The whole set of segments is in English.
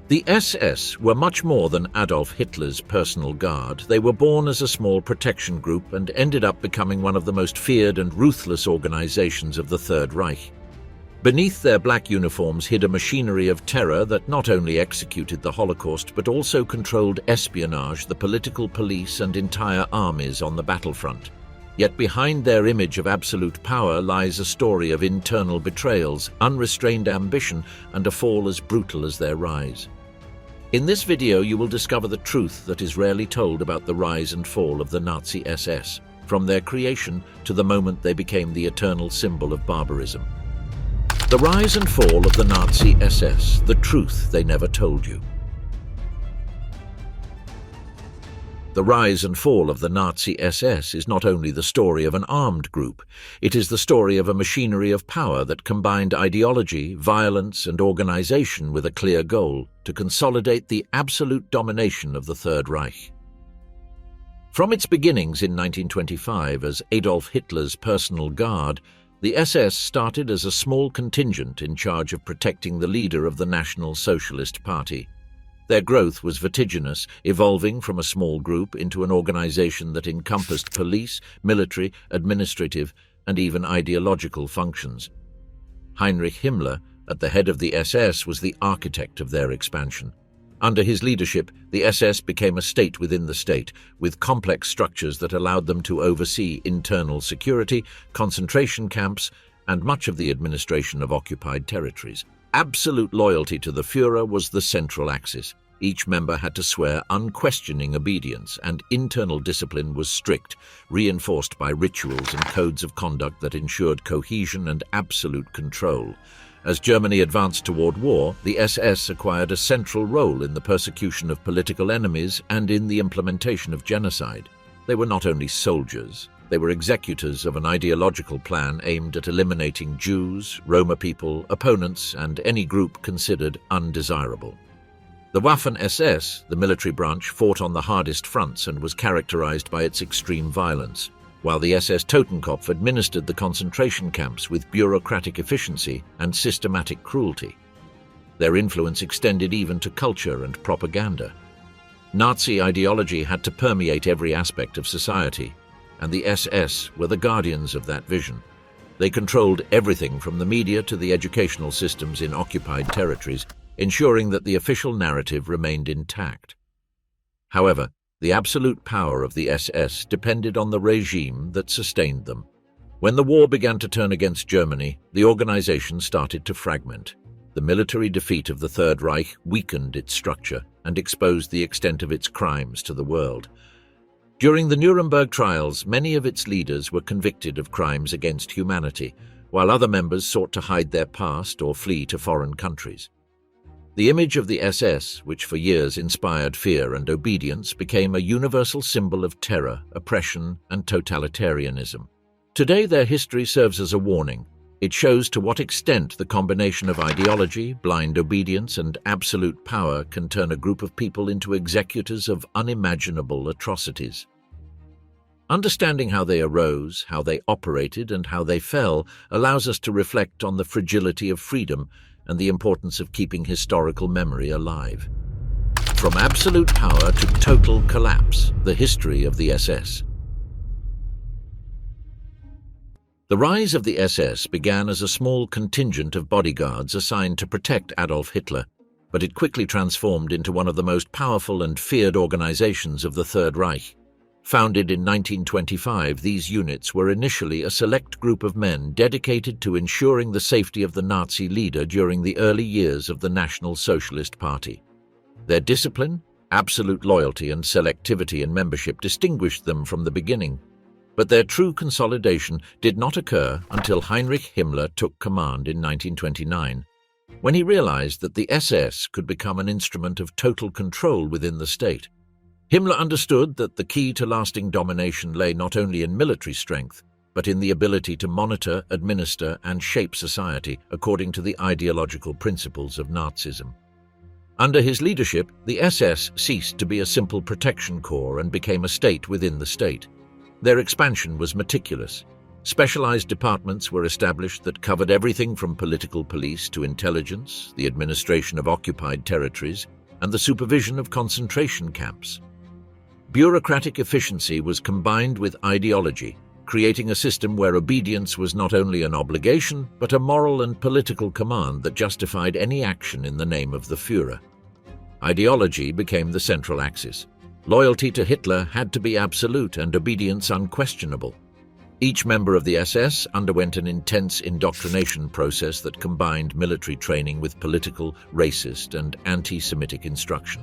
The SS were much more than Adolf Hitler's personal guard. They were born as a small protection group and ended up becoming one of the most feared and ruthless organizations of the Third Reich. Beneath their black uniforms hid a machinery of terror that not only executed the Holocaust but also controlled espionage, the political police, and entire armies on the battlefront. Yet behind their image of absolute power lies a story of internal betrayals, unrestrained ambition, and a fall as brutal as their rise. In this video, you will discover the truth that is rarely told about the rise and fall of the Nazi SS, from their creation to the moment they became the eternal symbol of barbarism. The rise and fall of the Nazi SS, the truth they never told you. The rise and fall of the Nazi SS is not only the story of an armed group, it is the story of a machinery of power that combined ideology, violence, and organization with a clear goal: to consolidate the absolute domination of the Third Reich. From its beginnings in 1925 as Adolf Hitler's personal guard, the SS started as a small contingent in charge of protecting the leader of the National Socialist Party. Their growth was vertiginous, evolving from a small group into an organization that encompassed police, military, administrative, and even ideological functions. Heinrich Himmler, at the head of the SS, was the architect of their expansion. Under his leadership, the SS became a state within the state, with complex structures that allowed them to oversee internal security, concentration camps, and much of the administration of occupied territories. Absolute loyalty to the Führer was the central axis. Each member had to swear unquestioning obedience, and internal discipline was strict, reinforced by rituals and codes of conduct that ensured cohesion and absolute control. As Germany advanced toward war, the SS acquired a central role in the persecution of political enemies and in the implementation of genocide. They were not only soldiers, they were executors of an ideological plan aimed at eliminating Jews, Roma people, opponents, and any group considered undesirable. The Waffen-SS, the military branch, fought on the hardest fronts and was characterized by its extreme violence, while the SS Totenkopf administered the concentration camps with bureaucratic efficiency and systematic cruelty. Their influence extended even to culture and propaganda. Nazi ideology had to permeate every aspect of society, and the SS were the guardians of that vision. They controlled everything from the media to the educational systems in occupied territories, ensuring that the official narrative remained intact. However, the absolute power of the SS depended on the regime that sustained them. When the war began to turn against Germany, the organization started to fragment. The military defeat of the Third Reich weakened its structure and exposed the extent of its crimes to the world. During the Nuremberg trials, many of its leaders were convicted of crimes against humanity, while other members sought to hide their past or flee to foreign countries. The image of the SS, which for years inspired fear and obedience, became a universal symbol of terror, oppression, and totalitarianism. Today, their history serves as a warning. It shows to what extent the combination of ideology, blind obedience, and absolute power can turn a group of people into executors of unimaginable atrocities. Understanding how they arose, how they operated, and how they fell allows us to reflect on the fragility of freedom and the importance of keeping historical memory alive. From absolute power to total collapse, the history of the SS. The rise of the SS began as a small contingent of bodyguards assigned to protect Adolf Hitler, but it quickly transformed into one of the most powerful and feared organizations of the Third Reich. Founded in 1925, these units were initially a select group of men dedicated to ensuring the safety of the Nazi leader during the early years of the National Socialist Party. Their discipline, absolute loyalty, and selectivity in membership distinguished them from the beginning. But their true consolidation did not occur until Heinrich Himmler took command in 1929, when he realized that the SS could become an instrument of total control within the state. Himmler understood that the key to lasting domination lay not only in military strength, but in the ability to monitor, administer, and shape society according to the ideological principles of Nazism. Under his leadership, the SS ceased to be a simple protection corps and became a state within the state. Their expansion was meticulous. Specialized departments were established that covered everything from political police to intelligence, the administration of occupied territories, and the supervision of concentration camps. Bureaucratic efficiency was combined with ideology, creating a system where obedience was not only an obligation, but a moral and political command that justified any action in the name of the Führer. Ideology became the central axis. Loyalty to Hitler had to be absolute and obedience unquestionable. Each member of the SS underwent an intense indoctrination process that combined military training with political, racist, and anti-Semitic instruction.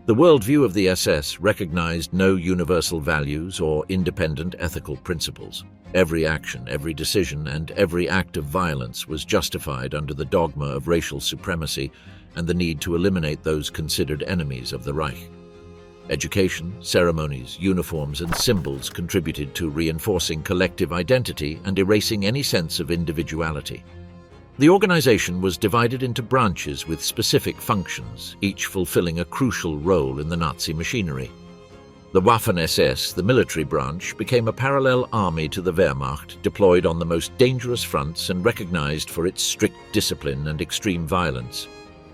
The worldview of the SS recognized no universal values or independent ethical principles. Every action, every decision, and every act of violence was justified under the dogma of racial supremacy and the need to eliminate those considered enemies of the Reich. Education, ceremonies, uniforms, and symbols contributed to reinforcing collective identity and erasing any sense of individuality. The organization was divided into branches with specific functions, each fulfilling a crucial role in the Nazi machinery. The Waffen-SS, the military branch, became a parallel army to the Wehrmacht, deployed on the most dangerous fronts and recognized for its strict discipline and extreme violence.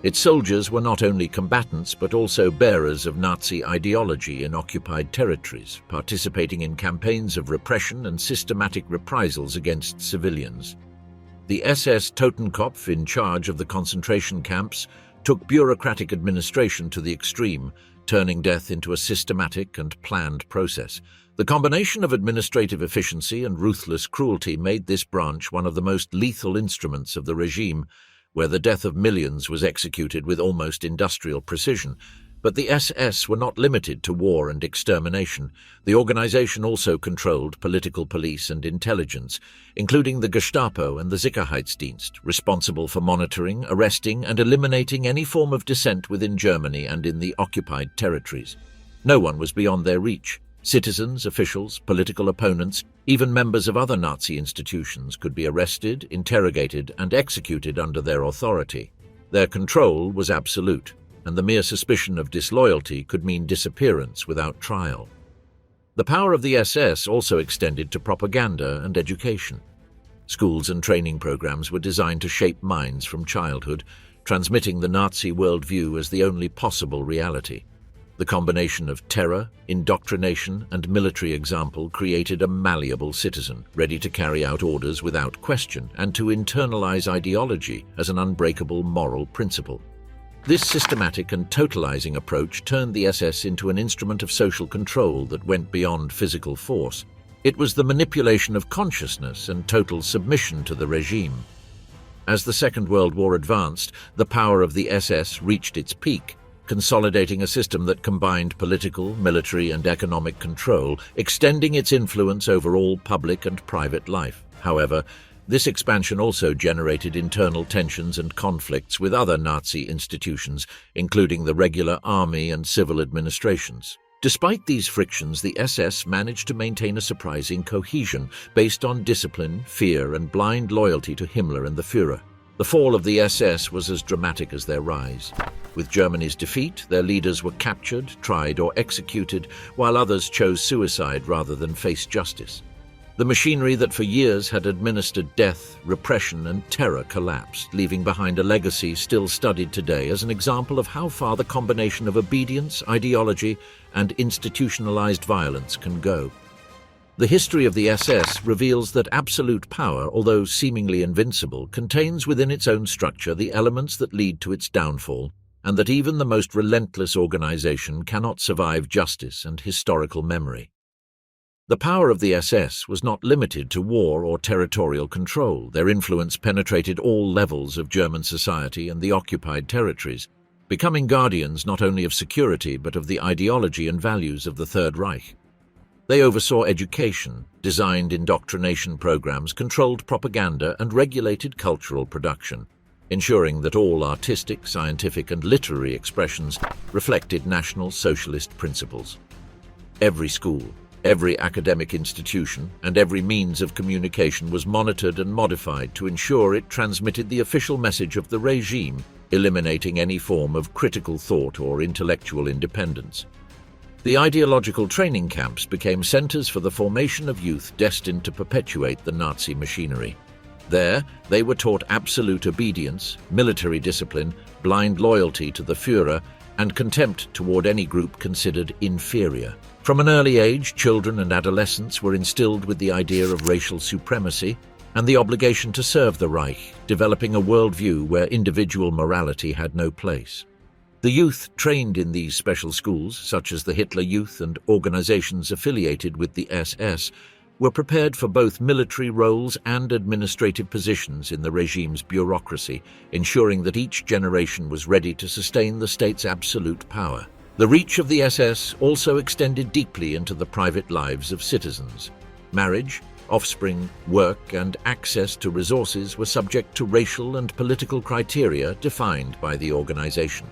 Its soldiers were not only combatants but also bearers of Nazi ideology in occupied territories, participating in campaigns of repression and systematic reprisals against civilians. The SS Totenkopf, in charge of the concentration camps, took bureaucratic administration to the extreme, turning death into a systematic and planned process. The combination of administrative efficiency and ruthless cruelty made this branch one of the most lethal instruments of the regime, where the death of millions was executed with almost industrial precision. But the SS were not limited to war and extermination. The organization also controlled political police and intelligence, including the Gestapo and the Sicherheitsdienst, responsible for monitoring, arresting, and eliminating any form of dissent within Germany and in the occupied territories. No one was beyond their reach. Citizens, officials, political opponents, even members of other Nazi institutions could be arrested, interrogated, and executed under their authority. Their control was absolute, and the mere suspicion of disloyalty could mean disappearance without trial. The power of the SS also extended to propaganda and education. Schools and training programs were designed to shape minds from childhood, transmitting the Nazi worldview as the only possible reality. The combination of terror, indoctrination, and military example created a malleable citizen, ready to carry out orders without question and to internalize ideology as an unbreakable moral principle. This systematic and totalizing approach turned the SS into an instrument of social control that went beyond physical force. It was the manipulation of consciousness and total submission to the regime. As the Second World War advanced, the power of the SS reached its peak, consolidating a system that combined political, military, and economic control, extending its influence over all public and private life. However, this expansion also generated internal tensions and conflicts with other Nazi institutions, including the regular army and civil administrations. Despite these frictions, the SS managed to maintain a surprising cohesion based on discipline, fear, and blind loyalty to Himmler and the Führer. The fall of the SS was as dramatic as their rise. With Germany's defeat, their leaders were captured, tried, or executed, while others chose suicide rather than face justice. The machinery that for years had administered death, repression, and terror collapsed, leaving behind a legacy still studied today as an example of how far the combination of obedience, ideology, and institutionalized violence can go. The history of the SS reveals that absolute power, although seemingly invincible, contains within its own structure the elements that lead to its downfall, and that even the most relentless organization cannot survive justice and historical memory. The power of the SS was not limited to war or territorial control. Their influence penetrated all levels of German society and the occupied territories, becoming guardians not only of security but of the ideology and values of the Third Reich. They oversaw education, designed indoctrination programs, controlled propaganda, and regulated cultural production, ensuring that all artistic, scientific, and literary expressions reflected National Socialist principles. Every school, every academic institution, and every means of communication was monitored and modified to ensure it transmitted the official message of the regime, eliminating any form of critical thought or intellectual independence. The ideological training camps became centers for the formation of youth destined to perpetuate the Nazi machinery. There, they were taught absolute obedience, military discipline, blind loyalty to the Führer, and contempt toward any group considered inferior. From an early age, children and adolescents were instilled with the idea of racial supremacy and the obligation to serve the Reich, developing a worldview where individual morality had no place. The youth trained in these special schools, such as the Hitler Youth and organizations affiliated with the SS, were prepared for both military roles and administrative positions in the regime's bureaucracy, ensuring that each generation was ready to sustain the state's absolute power. The reach of the SS also extended deeply into the private lives of citizens. Marriage, offspring, work, and access to resources were subject to racial and political criteria defined by the organization.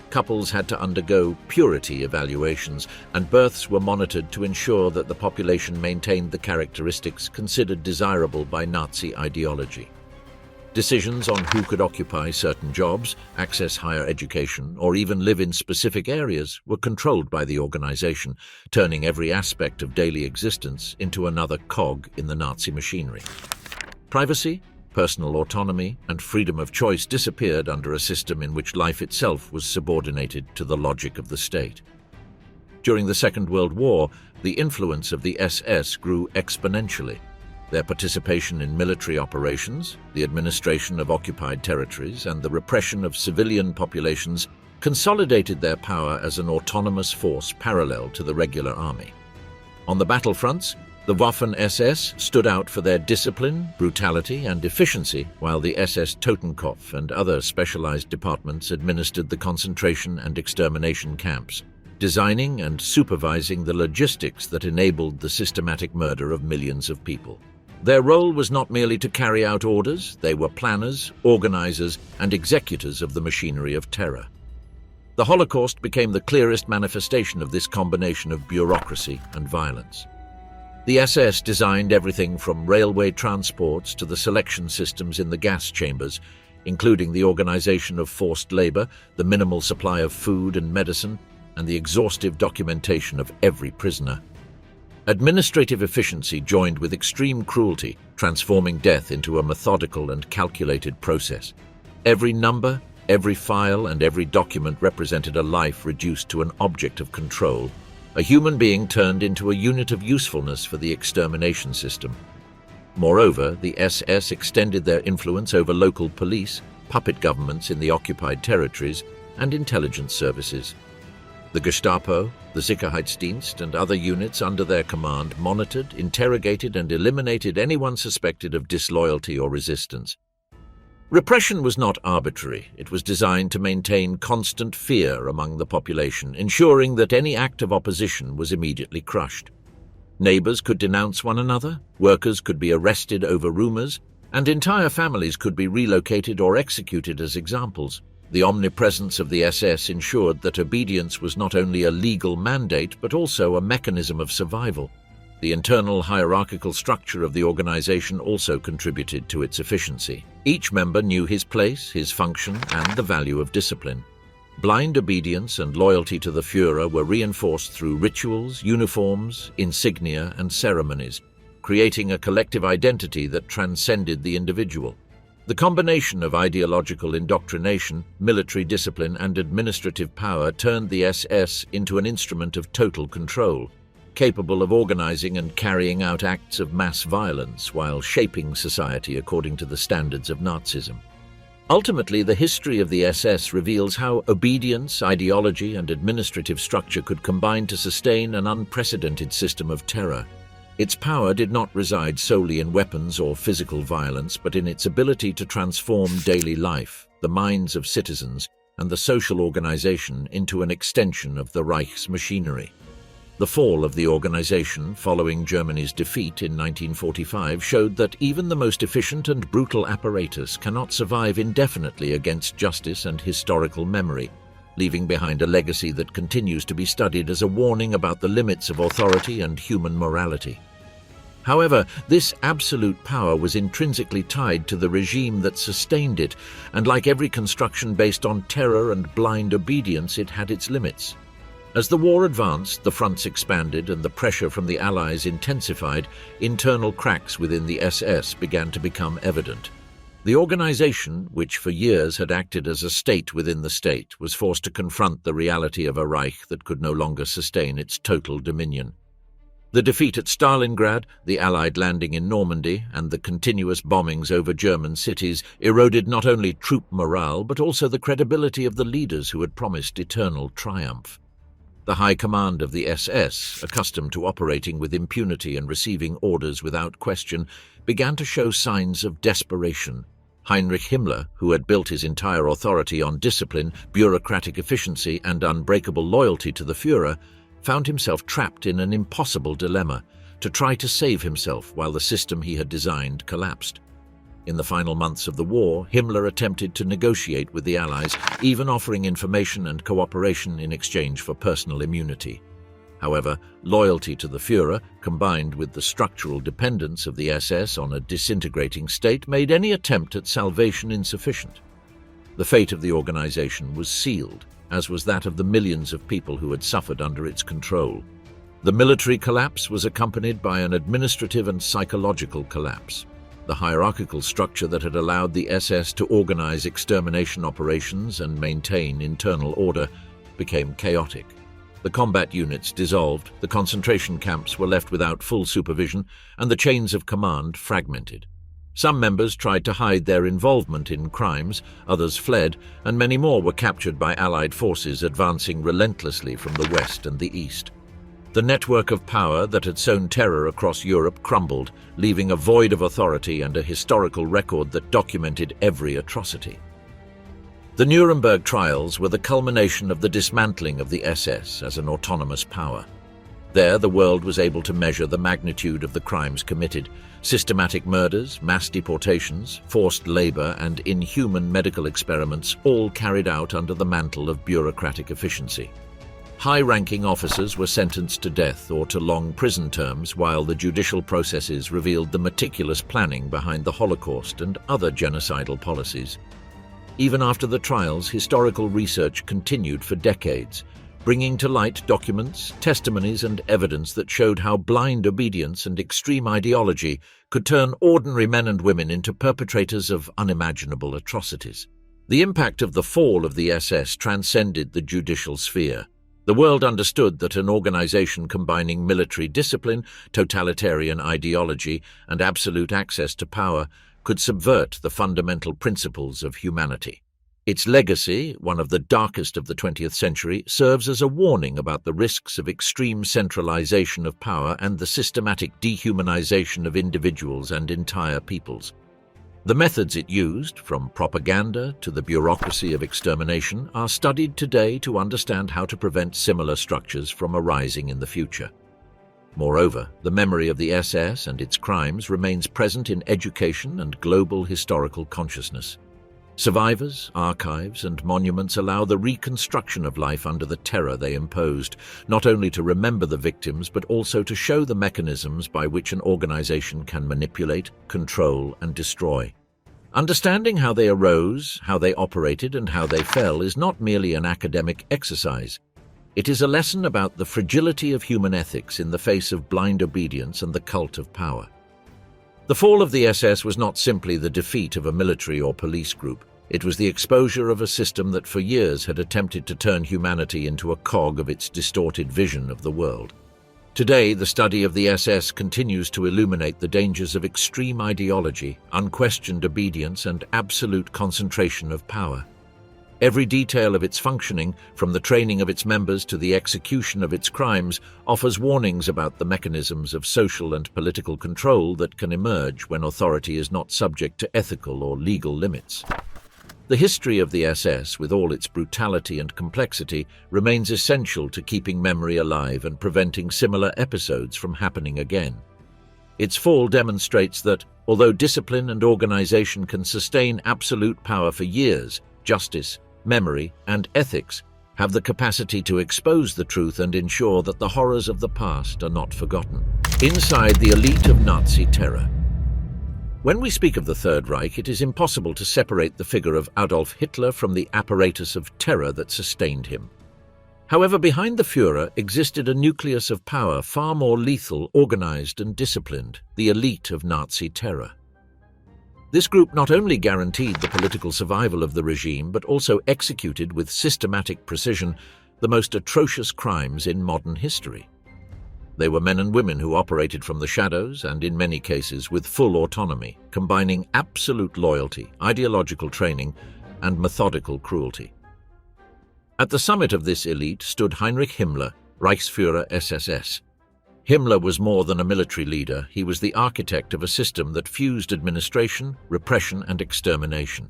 Couples had to undergo purity evaluations, and births were monitored to ensure that the population maintained the characteristics considered desirable by Nazi ideology. Decisions on who could occupy certain jobs, access higher education, or even live in specific areas were controlled by the organization, turning every aspect of daily existence into another cog in the Nazi machinery. Privacy, personal autonomy, and freedom of choice disappeared under a system in which life itself was subordinated to the logic of the state. During the Second World War, the influence of the SS grew exponentially. Their participation in military operations, the administration of occupied territories, and the repression of civilian populations consolidated their power as an autonomous force parallel to the regular army. On the battlefronts, the Waffen-SS stood out for their discipline, brutality, and efficiency, while the SS Totenkopf and other specialized departments administered the concentration and extermination camps, designing and supervising the logistics that enabled the systematic murder of millions of people. Their role was not merely to carry out orders, they were planners, organizers, and executors of the machinery of terror. The Holocaust became the clearest manifestation of this combination of bureaucracy and violence. The SS designed everything from railway transports to the selection systems in the gas chambers, including the organization of forced labor, the minimal supply of food and medicine, and the exhaustive documentation of every prisoner. Administrative efficiency joined with extreme cruelty, transforming death into a methodical and calculated process. Every number, every file, and every document represented a life reduced to an object of control, a human being turned into a unit of usefulness for the extermination system. Moreover, the SS extended their influence over local police, puppet governments in the occupied territories, and intelligence services. The Gestapo, the Sicherheitsdienst, and other units under their command monitored, interrogated, and eliminated anyone suspected of disloyalty or resistance. Repression was not arbitrary. It was designed to maintain constant fear among the population, ensuring that any act of opposition was immediately crushed. Neighbors could denounce one another, workers could be arrested over rumors, and entire families could be relocated or executed as examples. The omnipresence of the SS ensured that obedience was not only a legal mandate but also a mechanism of survival. The internal hierarchical structure of the organization also contributed to its efficiency. Each member knew his place, his function, and the value of discipline. Blind obedience and loyalty to the Führer were reinforced through rituals, uniforms, insignia, and ceremonies, creating a collective identity that transcended the individual. The combination of ideological indoctrination, military discipline, and administrative power turned the SS into an instrument of total control, capable of organizing and carrying out acts of mass violence while shaping society according to the standards of Nazism. Ultimately, the history of the SS reveals how obedience, ideology, and administrative structure could combine to sustain an unprecedented system of terror. Its power did not reside solely in weapons or physical violence, but in its ability to transform daily life, the minds of citizens, and the social organization into an extension of the Reich's machinery. The fall of the organization following Germany's defeat in 1945 showed that even the most efficient and brutal apparatus cannot survive indefinitely against justice and historical memory, leaving behind a legacy that continues to be studied as a warning about the limits of authority and human morality. However, this absolute power was intrinsically tied to the regime that sustained it, and like every construction based on terror and blind obedience, it had its limits. As the war advanced, the fronts expanded and the pressure from the Allies intensified, internal cracks within the SS began to become evident. The organization, which for years had acted as a state within the state, was forced to confront the reality of a Reich that could no longer sustain its total dominion. The defeat at Stalingrad, the Allied landing in Normandy, and the continuous bombings over German cities eroded not only troop morale but also the credibility of the leaders who had promised eternal triumph. The high command of the SS, accustomed to operating with impunity and receiving orders without question, began to show signs of desperation. Heinrich Himmler, who had built his entire authority on discipline, bureaucratic efficiency, and unbreakable loyalty to the Führer, found himself trapped in an impossible dilemma: to try to save himself while the system he had designed collapsed. In the final months of the war, Himmler attempted to negotiate with the Allies, even offering information and cooperation in exchange for personal immunity. However, loyalty to the Führer, combined with the structural dependence of the SS on a disintegrating state, made any attempt at salvation insufficient. The fate of the organization was sealed, as was that of the millions of people who had suffered under its control. The military collapse was accompanied by an administrative and psychological collapse. The hierarchical structure that had allowed the SS to organize extermination operations and maintain internal order became chaotic. The combat units dissolved, the concentration camps were left without full supervision, and the chains of command fragmented. Some members tried to hide their involvement in crimes, others fled, and many more were captured by Allied forces advancing relentlessly from the west and the east. The network of power that had sown terror across Europe crumbled, leaving a void of authority and a historical record that documented every atrocity. The Nuremberg trials were the culmination of the dismantling of the SS as an autonomous power. There, the world was able to measure the magnitude of the crimes committed: systematic murders, mass deportations, forced labor, and inhuman medical experiments, all carried out under the mantle of bureaucratic efficiency. High-ranking officers were sentenced to death or to long prison terms, while the judicial processes revealed the meticulous planning behind the Holocaust and other genocidal policies. Even after the trials, historical research continued for decades, bringing to light documents, testimonies, and evidence that showed how blind obedience and extreme ideology could turn ordinary men and women into perpetrators of unimaginable atrocities. The impact of the fall of the SS transcended the judicial sphere. The world understood that an organization combining military discipline, totalitarian ideology, and absolute access to power could subvert the fundamental principles of humanity. Its legacy, one of the darkest of the 20th century, serves as a warning about the risks of extreme centralization of power and the systematic dehumanization of individuals and entire peoples. The methods it used, from propaganda to the bureaucracy of extermination, are studied today to understand how to prevent similar structures from arising in the future. Moreover, the memory of the SS and its crimes remains present in education and global historical consciousness. Survivors, archives, and monuments allow the reconstruction of life under the terror they imposed, not only to remember the victims but also to show the mechanisms by which an organization can manipulate, control, and destroy. Understanding how they arose, how they operated, and how they fell is not merely an academic exercise. It is a lesson about the fragility of human ethics in the face of blind obedience and the cult of power. The fall of the SS was not simply the defeat of a military or police group. It was the exposure of a system that for years had attempted to turn humanity into a cog of its distorted vision of the world. Today, the study of the SS continues to illuminate the dangers of extreme ideology, unquestioned obedience, and absolute concentration of power. Every detail of its functioning, from the training of its members to the execution of its crimes, offers warnings about the mechanisms of social and political control that can emerge when authority is not subject to ethical or legal limits. The history of the SS, with all its brutality and complexity, remains essential to keeping memory alive and preventing similar episodes from happening again. Its fall demonstrates that, although discipline and organization can sustain absolute power for years, justice, memory, and ethics have the capacity to expose the truth and ensure that the horrors of the past are not forgotten. Inside the elite of Nazi terror. When we speak of the Third Reich, it is impossible to separate the figure of Adolf Hitler from the apparatus of terror that sustained him. However, behind the Führer existed a nucleus of power far more lethal, organized, and disciplined: the elite of Nazi terror. This group not only guaranteed the political survival of the regime, but also executed with systematic precision the most atrocious crimes in modern history. They were men and women who operated from the shadows and, in many cases, with full autonomy, combining absolute loyalty, ideological training, and methodical cruelty. At the summit of this elite stood Heinrich Himmler, Reichsführer SS. Himmler was more than a military leader. He was the architect of a system that fused administration, repression, and extermination.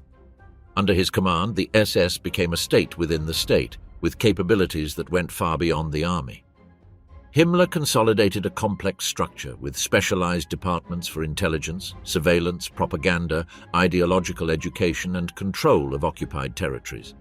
Under his command, the SS became a state within the state, with capabilities that went far beyond the army. Himmler consolidated a complex structure with specialized departments for intelligence, surveillance, propaganda, ideological education, and control of occupied territories.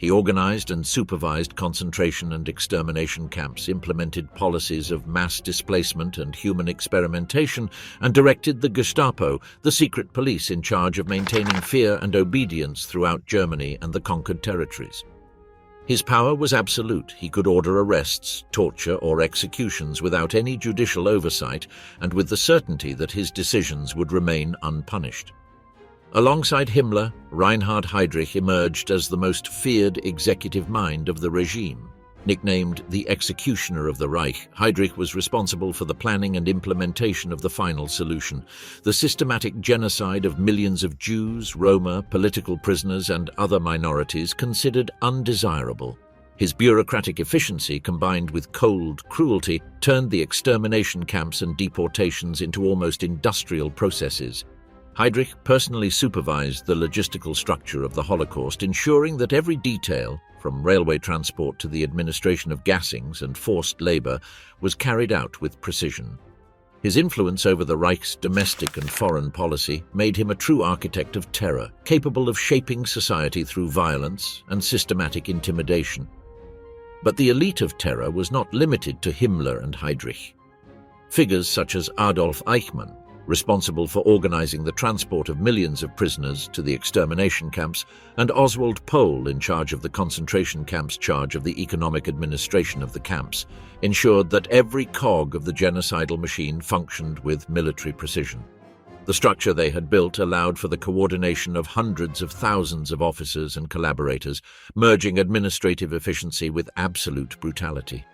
He organized and supervised concentration and extermination camps, implemented policies of mass displacement and human experimentation, and directed the Gestapo, the secret police in charge of maintaining fear and obedience throughout Germany and the conquered territories. His power was absolute. He could order arrests, torture, or executions without any judicial oversight, and with the certainty that his decisions would remain unpunished. Alongside Himmler, Reinhard Heydrich emerged as the most feared executive mind of the regime. Nicknamed the Executioner of the Reich, Heydrich was responsible for the planning and implementation of the final solution, the systematic genocide of millions of Jews, Roma, political prisoners, and other minorities considered undesirable. His bureaucratic efficiency, combined with cold cruelty, turned the extermination camps and deportations into almost industrial processes. Heydrich personally supervised the logistical structure of the Holocaust, ensuring that every detail, from railway transport to the administration of gassings and forced labor, was carried out with precision. His influence over the Reich's domestic and foreign policy made him a true architect of terror, capable of shaping society through violence and systematic intimidation. But the elite of terror was not limited to Himmler and Heydrich. Figures such as Adolf Eichmann, responsible for organizing the transport of millions of prisoners to the extermination camps, and Oswald Pohl, in charge of the concentration camps, charge of the economic administration of the camps, ensured that every cog of the genocidal machine functioned with military precision. The structure they had built allowed for the coordination of hundreds of thousands of officers and collaborators, merging administrative efficiency with absolute brutality.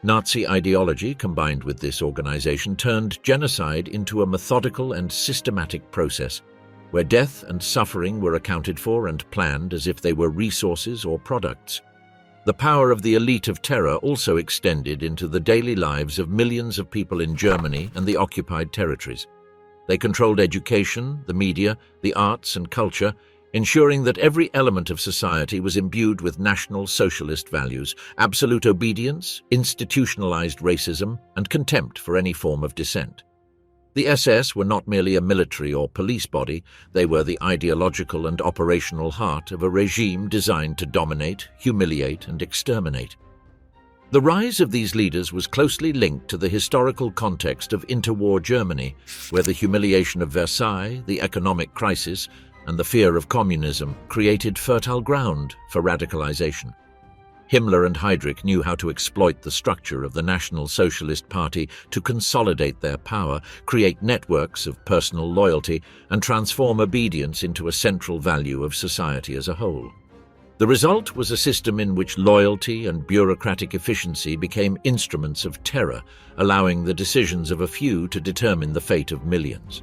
Nazi ideology, combined with this organization, turned genocide into a methodical and systematic process, where death and suffering were accounted for and planned as if they were resources or products. The power of the elite of terror also extended into the daily lives of millions of people in Germany and the occupied territories. They controlled education, the media, the arts and culture, ensuring that every element of society was imbued with National Socialist values, absolute obedience, institutionalized racism, and contempt for any form of dissent. The SS were not merely a military or police body, they were the ideological and operational heart of a regime designed to dominate, humiliate, and exterminate. The rise of these leaders was closely linked to the historical context of interwar Germany, where the humiliation of Versailles, the economic crisis, and the fear of communism created fertile ground for radicalization. Himmler and Heydrich knew how to exploit the structure of the National Socialist Party to consolidate their power, create networks of personal loyalty, and transform obedience into a central value of society as a whole. The result was a system in which loyalty and bureaucratic efficiency became instruments of terror, allowing the decisions of a few to determine the fate of millions.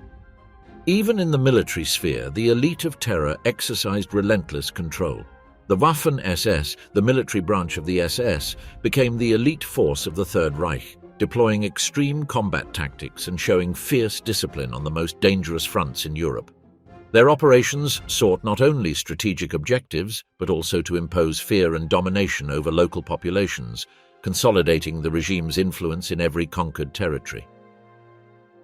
Even in the military sphere, the elite of terror exercised relentless control. The Waffen-SS, the military branch of the SS, became the elite force of the Third Reich, deploying extreme combat tactics and showing fierce discipline on the most dangerous fronts in Europe. Their operations sought not only strategic objectives, but also to impose fear and domination over local populations, consolidating the regime's influence in every conquered territory.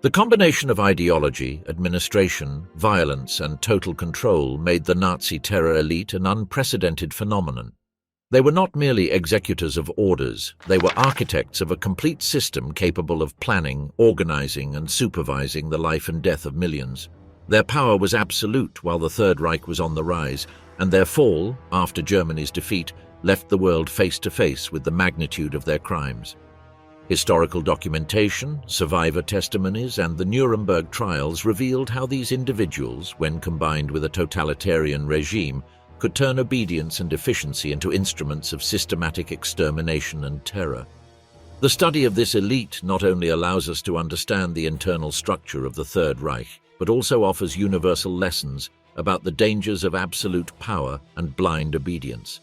The combination of ideology, administration, violence, and total control made the Nazi terror elite an unprecedented phenomenon. They were not merely executors of orders, they were architects of a complete system capable of planning, organizing, and supervising the life and death of millions. Their power was absolute while the Third Reich was on the rise, and their fall, after Germany's defeat, left the world face to face with the magnitude of their crimes. Historical documentation, survivor testimonies, and the Nuremberg trials revealed how these individuals, when combined with a totalitarian regime, could turn obedience and efficiency into instruments of systematic extermination and terror. The study of this elite not only allows us to understand the internal structure of the Third Reich, but also offers universal lessons about the dangers of absolute power and blind obedience.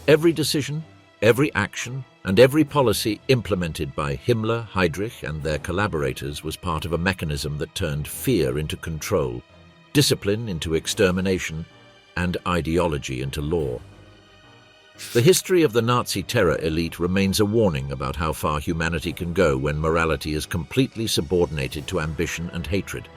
Every decision, every action, and every policy implemented by Himmler, Heinrich, and their collaborators was part of a mechanism that turned fear into control, discipline into extermination, and ideology into law. The history of the Nazi terror elite remains a warning about how far humanity can go when morality is completely subordinated to ambition and hatred.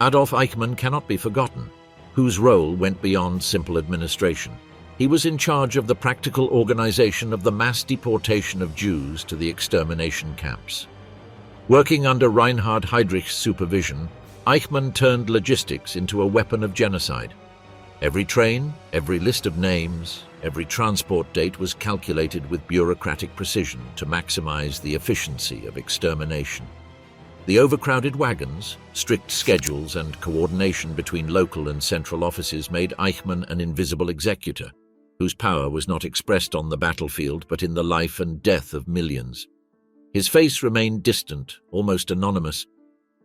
Adolf Eichmann cannot be forgotten, whose role went beyond simple administration. He was in charge of the practical organization of the mass deportation of Jews to the extermination camps. Working under Reinhard Heydrich's supervision, Eichmann turned logistics into a weapon of genocide. Every train, every list of names, every transport date was calculated with bureaucratic precision to maximize the efficiency of extermination. The overcrowded wagons, strict schedules, and coordination between local and central offices made Eichmann an invisible executor, whose power was not expressed on the battlefield but in the life and death of millions. His face remained distant, almost anonymous,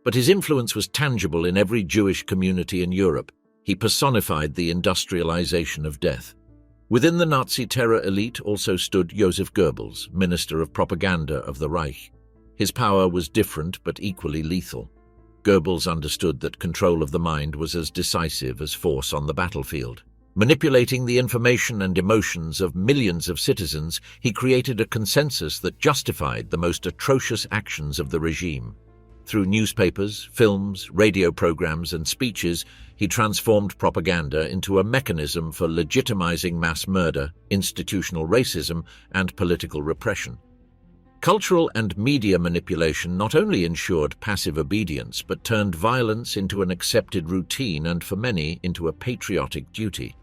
but his influence was tangible in every Jewish community in Europe. He personified the industrialization of death. Within the Nazi terror elite also stood Joseph Goebbels, Minister of Propaganda of the Reich. His power was different but equally lethal. Goebbels understood that control of the mind was as decisive as force on the battlefield. Manipulating the information and emotions of millions of citizens, he created a consensus that justified the most atrocious actions of the regime. Through newspapers, films, radio programs, and speeches, he transformed propaganda into a mechanism for legitimizing mass murder, institutional racism, and political repression. Cultural and media manipulation not only ensured passive obedience, but turned violence into an accepted routine and, for many, into a patriotic duty.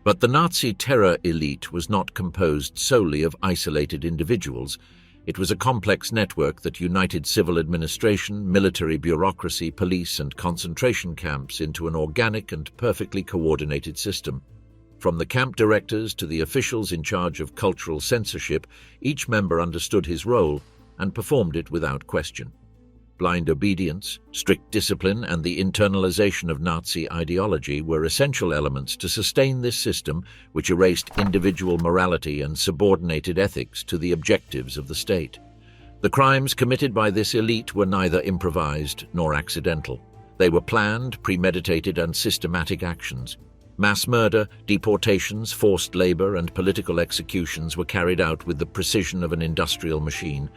But the Nazi terror elite was not composed solely of isolated individuals. It was a complex network that united civil administration, military bureaucracy, police, and concentration camps into an organic and perfectly coordinated system. From the camp directors to the officials in charge of cultural censorship, each member understood his role and performed it without question. Blind obedience, strict discipline, and the internalization of Nazi ideology were essential elements to sustain this system, which erased individual morality and subordinated ethics to the objectives of the state. The crimes committed by this elite were neither improvised nor accidental. They were planned, premeditated, and systematic actions. Mass murder, deportations, forced labor, and political executions were carried out with the precision of an industrial machine.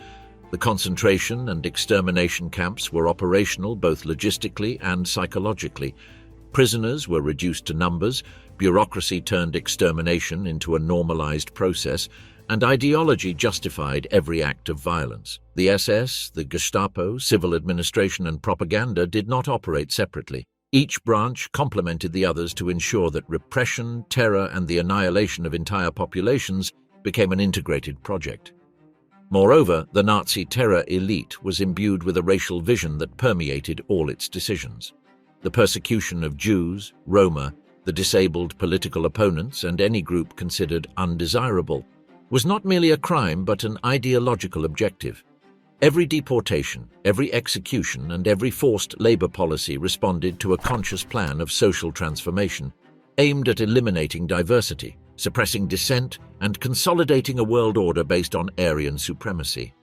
The concentration and extermination camps were operational both logistically and psychologically. Prisoners were reduced to numbers, bureaucracy turned extermination into a normalized process, and ideology justified every act of violence. The SS, the Gestapo, civil administration, and propaganda did not operate separately. Each branch complemented the others to ensure that repression, terror, and the annihilation of entire populations became an integrated project. Moreover, the Nazi terror elite was imbued with a racial vision that permeated all its decisions. The persecution of Jews, Roma, the disabled political opponents, and any group considered undesirable was not merely a crime but an ideological objective. Every deportation, every execution, and every forced labor policy responded to a conscious plan of social transformation, aimed at eliminating diversity, suppressing dissent, and consolidating a world order based on Aryan supremacy.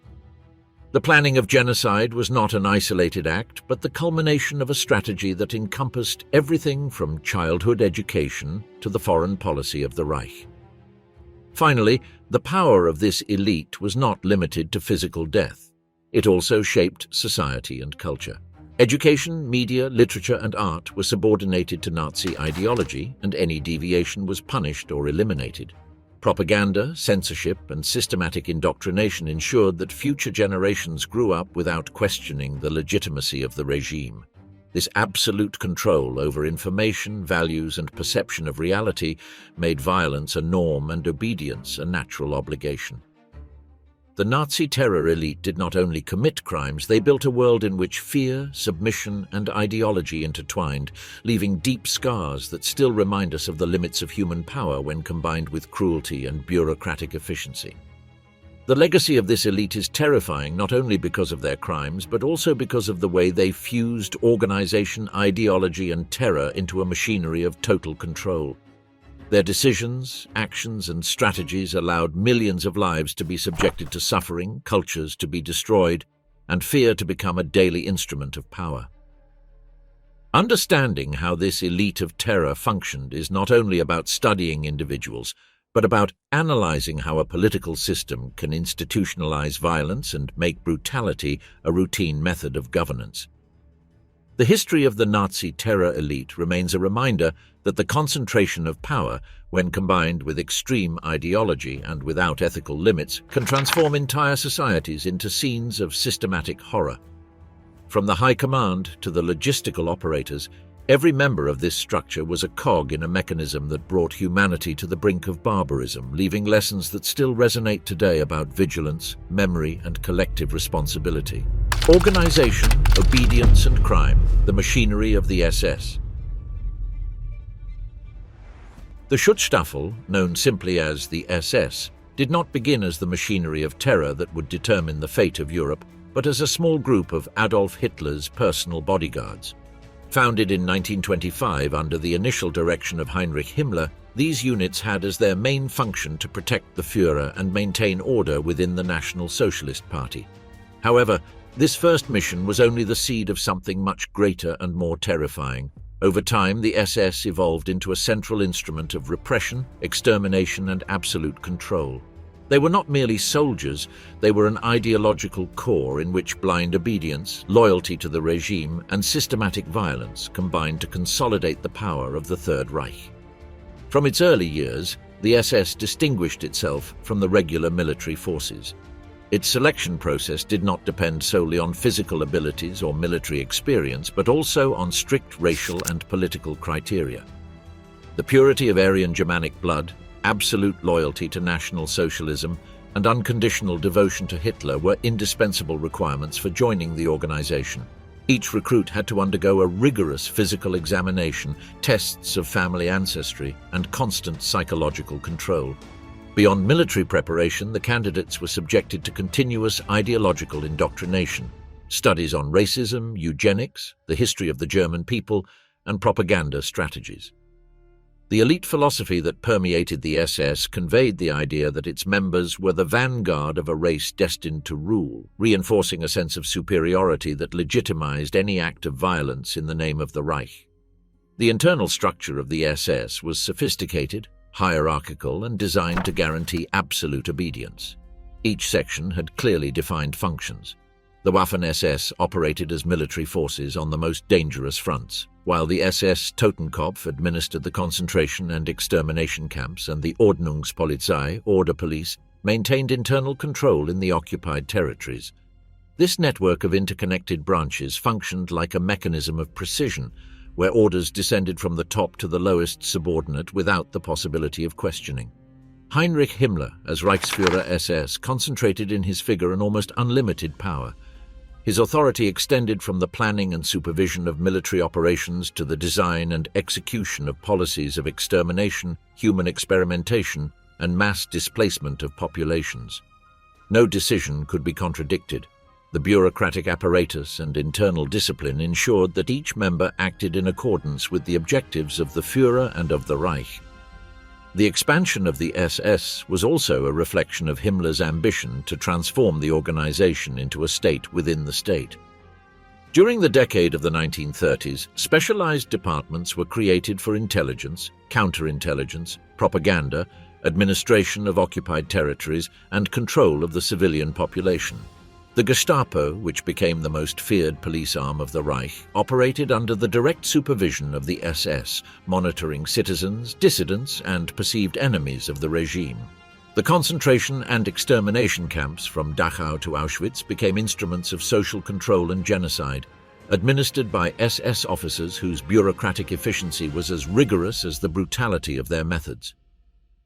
The planning of genocide was not an isolated act, but the culmination of a strategy that encompassed everything from childhood education to the foreign policy of the Reich. Finally, the power of this elite was not limited to physical death. It also shaped society and culture. Education, media, literature, and art were subordinated to Nazi ideology, and any deviation was punished or eliminated. Propaganda, censorship, and systematic indoctrination ensured that future generations grew up without questioning the legitimacy of the regime. This absolute control over information, values, and perception of reality made violence a norm and obedience a natural obligation. The Nazi terror elite did not only commit crimes, they built a world in which fear, submission, and ideology intertwined, leaving deep scars that still remind us of the limits of human power when combined with cruelty and bureaucratic efficiency. The legacy of this elite is terrifying not only because of their crimes, but also because of the way they fused organization, ideology, and terror into a machinery of total control. Their decisions, actions, and strategies allowed millions of lives to be subjected to suffering, cultures to be destroyed, and fear to become a daily instrument of power. Understanding how this elite of terror functioned is not only about studying individuals, but about analyzing how a political system can institutionalize violence and make brutality a routine method of governance. The history of the Nazi terror elite remains a reminder that the concentration of power, when combined with extreme ideology and without ethical limits, can transform entire societies into scenes of systematic horror. From the high command to the logistical operators, every member of this structure was a cog in a mechanism that brought humanity to the brink of barbarism, leaving lessons that still resonate today about vigilance, memory, and collective responsibility. Organization, obedience, and crime, the machinery of the SS. The Schutzstaffel, known simply as the SS, did not begin as the machinery of terror that would determine the fate of Europe, but as a small group of Adolf Hitler's personal bodyguards. Founded in 1925 under the initial direction of Heinrich Himmler, these units had as their main function to protect the Führer and maintain order within the National Socialist Party. However, this first mission was only the seed of something much greater and more terrifying. Over time, the SS evolved into a central instrument of repression, extermination, and absolute control. They were not merely soldiers, they were an ideological core in which blind obedience, loyalty to the regime, and systematic violence combined to consolidate the power of the Third Reich. From its early years, the SS distinguished itself from the regular military forces. Its selection process did not depend solely on physical abilities or military experience, but also on strict racial and political criteria. The purity of Aryan Germanic blood, absolute loyalty to National Socialism, and unconditional devotion to Hitler were indispensable requirements for joining the organization. Each recruit had to undergo a rigorous physical examination, tests of family ancestry, and constant psychological control. Beyond military preparation, the candidates were subjected to continuous ideological indoctrination, studies on racism, eugenics, the history of the German people, and propaganda strategies. The elite philosophy that permeated the SS conveyed the idea that its members were the vanguard of a race destined to rule, reinforcing a sense of superiority that legitimized any act of violence in the name of the Reich. The internal structure of the SS was sophisticated, hierarchical, and designed to guarantee absolute obedience. Each section had clearly defined functions. The Waffen-SS operated as military forces on the most dangerous fronts, while the SS Totenkopf administered the concentration and extermination camps, and the Ordnungspolizei, order police, maintained internal control in the occupied territories. This network of interconnected branches functioned like a mechanism of precision, where orders descended from the top to the lowest subordinate without the possibility of questioning. Heinrich Himmler, as Reichsführer SS, concentrated in his figure an almost unlimited power. His authority extended from the planning and supervision of military operations to the design and execution of policies of extermination, human experimentation, and mass displacement of populations. No decision could be contradicted. The bureaucratic apparatus and internal discipline ensured that each member acted in accordance with the objectives of the Führer and of the Reich. The expansion of the SS was also a reflection of Himmler's ambition to transform the organization into a state within the state. During the decade of the 1930s, specialized departments were created for intelligence, counterintelligence, propaganda, administration of occupied territories, and control of the civilian population. The Gestapo, which became the most feared police arm of the Reich, operated under the direct supervision of the SS, monitoring citizens, dissidents, and perceived enemies of the regime. The concentration and extermination camps from Dachau to Auschwitz became instruments of social control and genocide, administered by SS officers whose bureaucratic efficiency was as rigorous as the brutality of their methods.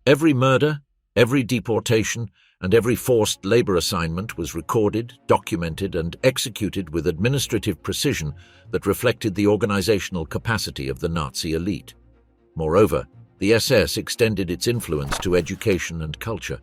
Every murder, every deportation, and every forced labor assignment was recorded, documented, and executed with administrative precision that reflected the organizational capacity of the Nazi elite. Moreover, the SS extended its influence to education and culture.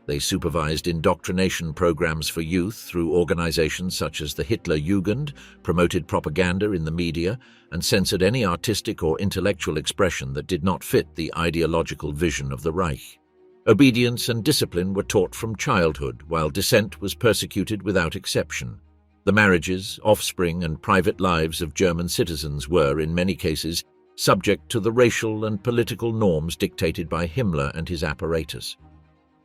They supervised indoctrination programs for youth through organizations such as the Hitler Jugend, promoted propaganda in the media, and censored any artistic or intellectual expression that did not fit the ideological vision of the Reich. Obedience and discipline were taught from childhood, while dissent was persecuted without exception. The marriages, offspring, and private lives of German citizens were, in many cases, subject to the racial and political norms dictated by Himmler and his apparatus.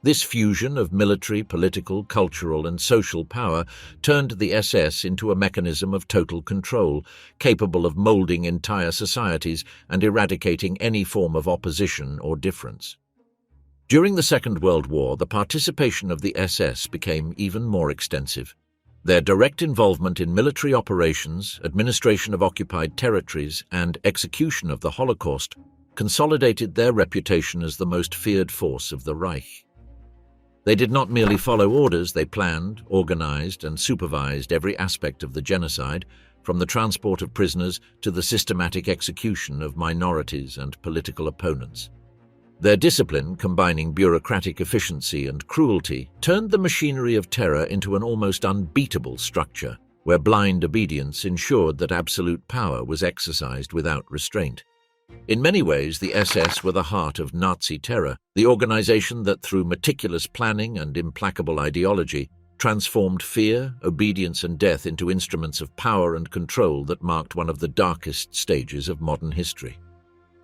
This fusion of military, political, cultural, and social power turned the SS into a mechanism of total control, capable of molding entire societies and eradicating any form of opposition or difference. During the Second World War, the participation of the SS became even more extensive. Their direct involvement in military operations, administration of occupied territories, and execution of the Holocaust consolidated their reputation as the most feared force of the Reich. They did not merely follow orders, they planned, organized, and supervised every aspect of the genocide, from the transport of prisoners to the systematic execution of minorities and political opponents. Their discipline, combining bureaucratic efficiency and cruelty, turned the machinery of terror into an almost unbeatable structure, where blind obedience ensured that absolute power was exercised without restraint. In many ways, the SS were the heart of Nazi terror, the organization that, through meticulous planning and implacable ideology, transformed fear, obedience, and death into instruments of power and control that marked one of the darkest stages of modern history.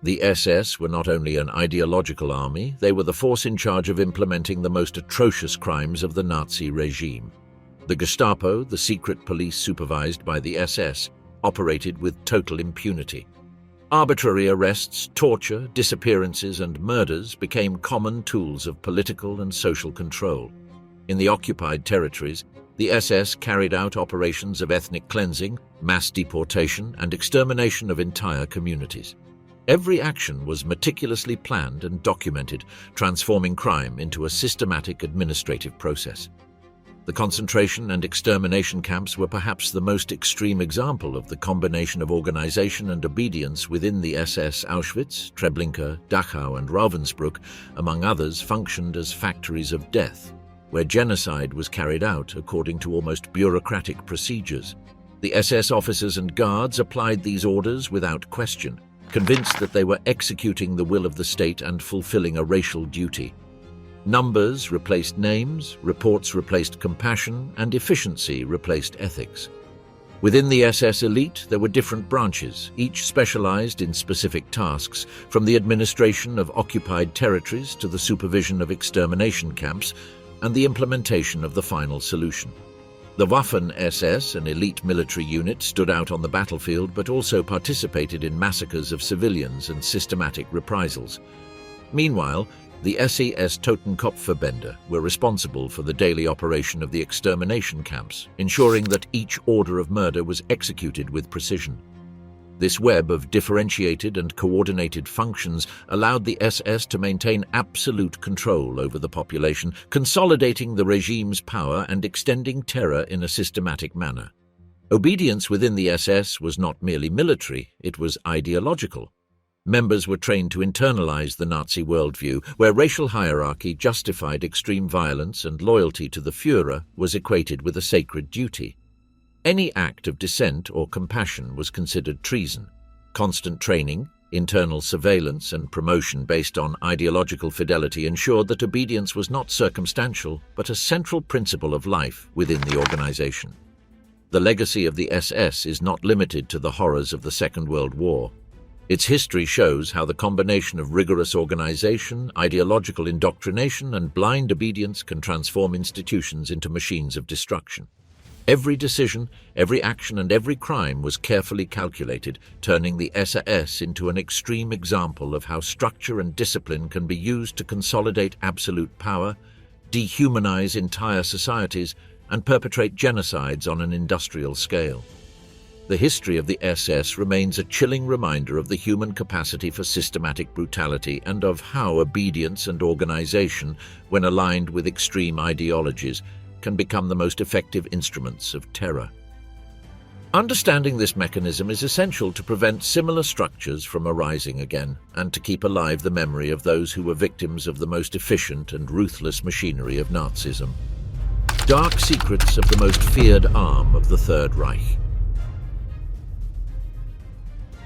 The SS were not only an ideological army, they were the force in charge of implementing the most atrocious crimes of the Nazi regime. The Gestapo, the secret police supervised by the SS, operated with total impunity. Arbitrary arrests, torture, disappearances, and murders became common tools of political and social control. In the occupied territories, the SS carried out operations of ethnic cleansing, mass deportation, and extermination of entire communities. Every action was meticulously planned and documented, transforming crime into a systematic administrative process. The concentration and extermination camps were perhaps the most extreme example of the combination of organization and obedience within the SS. Auschwitz, Treblinka, Dachau, and Ravensbrück, among others, functioned as factories of death, where genocide was carried out according to almost bureaucratic procedures. The SS officers and guards applied these orders without question, convinced that they were executing the will of the state and fulfilling a racial duty. Numbers replaced names, reports replaced compassion, and efficiency replaced ethics. Within the SS elite, there were different branches, each specialized in specific tasks, from the administration of occupied territories to the supervision of extermination camps and the implementation of the final solution. The Waffen-SS, an elite military unit, stood out on the battlefield but also participated in massacres of civilians and systematic reprisals. Meanwhile, the SS Totenkopfverbände were responsible for the daily operation of the extermination camps, ensuring that each order of murder was executed with precision. This web of differentiated and coordinated functions allowed the SS to maintain absolute control over the population, consolidating the regime's power and extending terror in a systematic manner. Obedience within the SS was not merely military, it was ideological. Members were trained to internalize the Nazi worldview, where racial hierarchy justified extreme violence and loyalty to the Führer was equated with a sacred duty. Any act of dissent or compassion was considered treason. Constant training, internal surveillance, and promotion based on ideological fidelity ensured that obedience was not circumstantial, but a central principle of life within the organization. The legacy of the SS is not limited to the horrors of the Second World War. Its history shows how the combination of rigorous organization, ideological indoctrination, and blind obedience can transform institutions into machines of destruction. Every decision, every action, and every crime was carefully calculated, turning the SS into an extreme example of how structure and discipline can be used to consolidate absolute power, dehumanize entire societies, and perpetrate genocides on an industrial scale. the history of the SS remains a chilling reminder of the human capacity for systematic brutality and of how obedience and organization, when aligned with extreme ideologies, can become the most effective instruments of terror. Understanding this mechanism is essential to prevent similar structures from arising again and to keep alive the memory of those who were victims of the most efficient and ruthless machinery of Nazism. Dark secrets of the most feared arm of the Third Reich.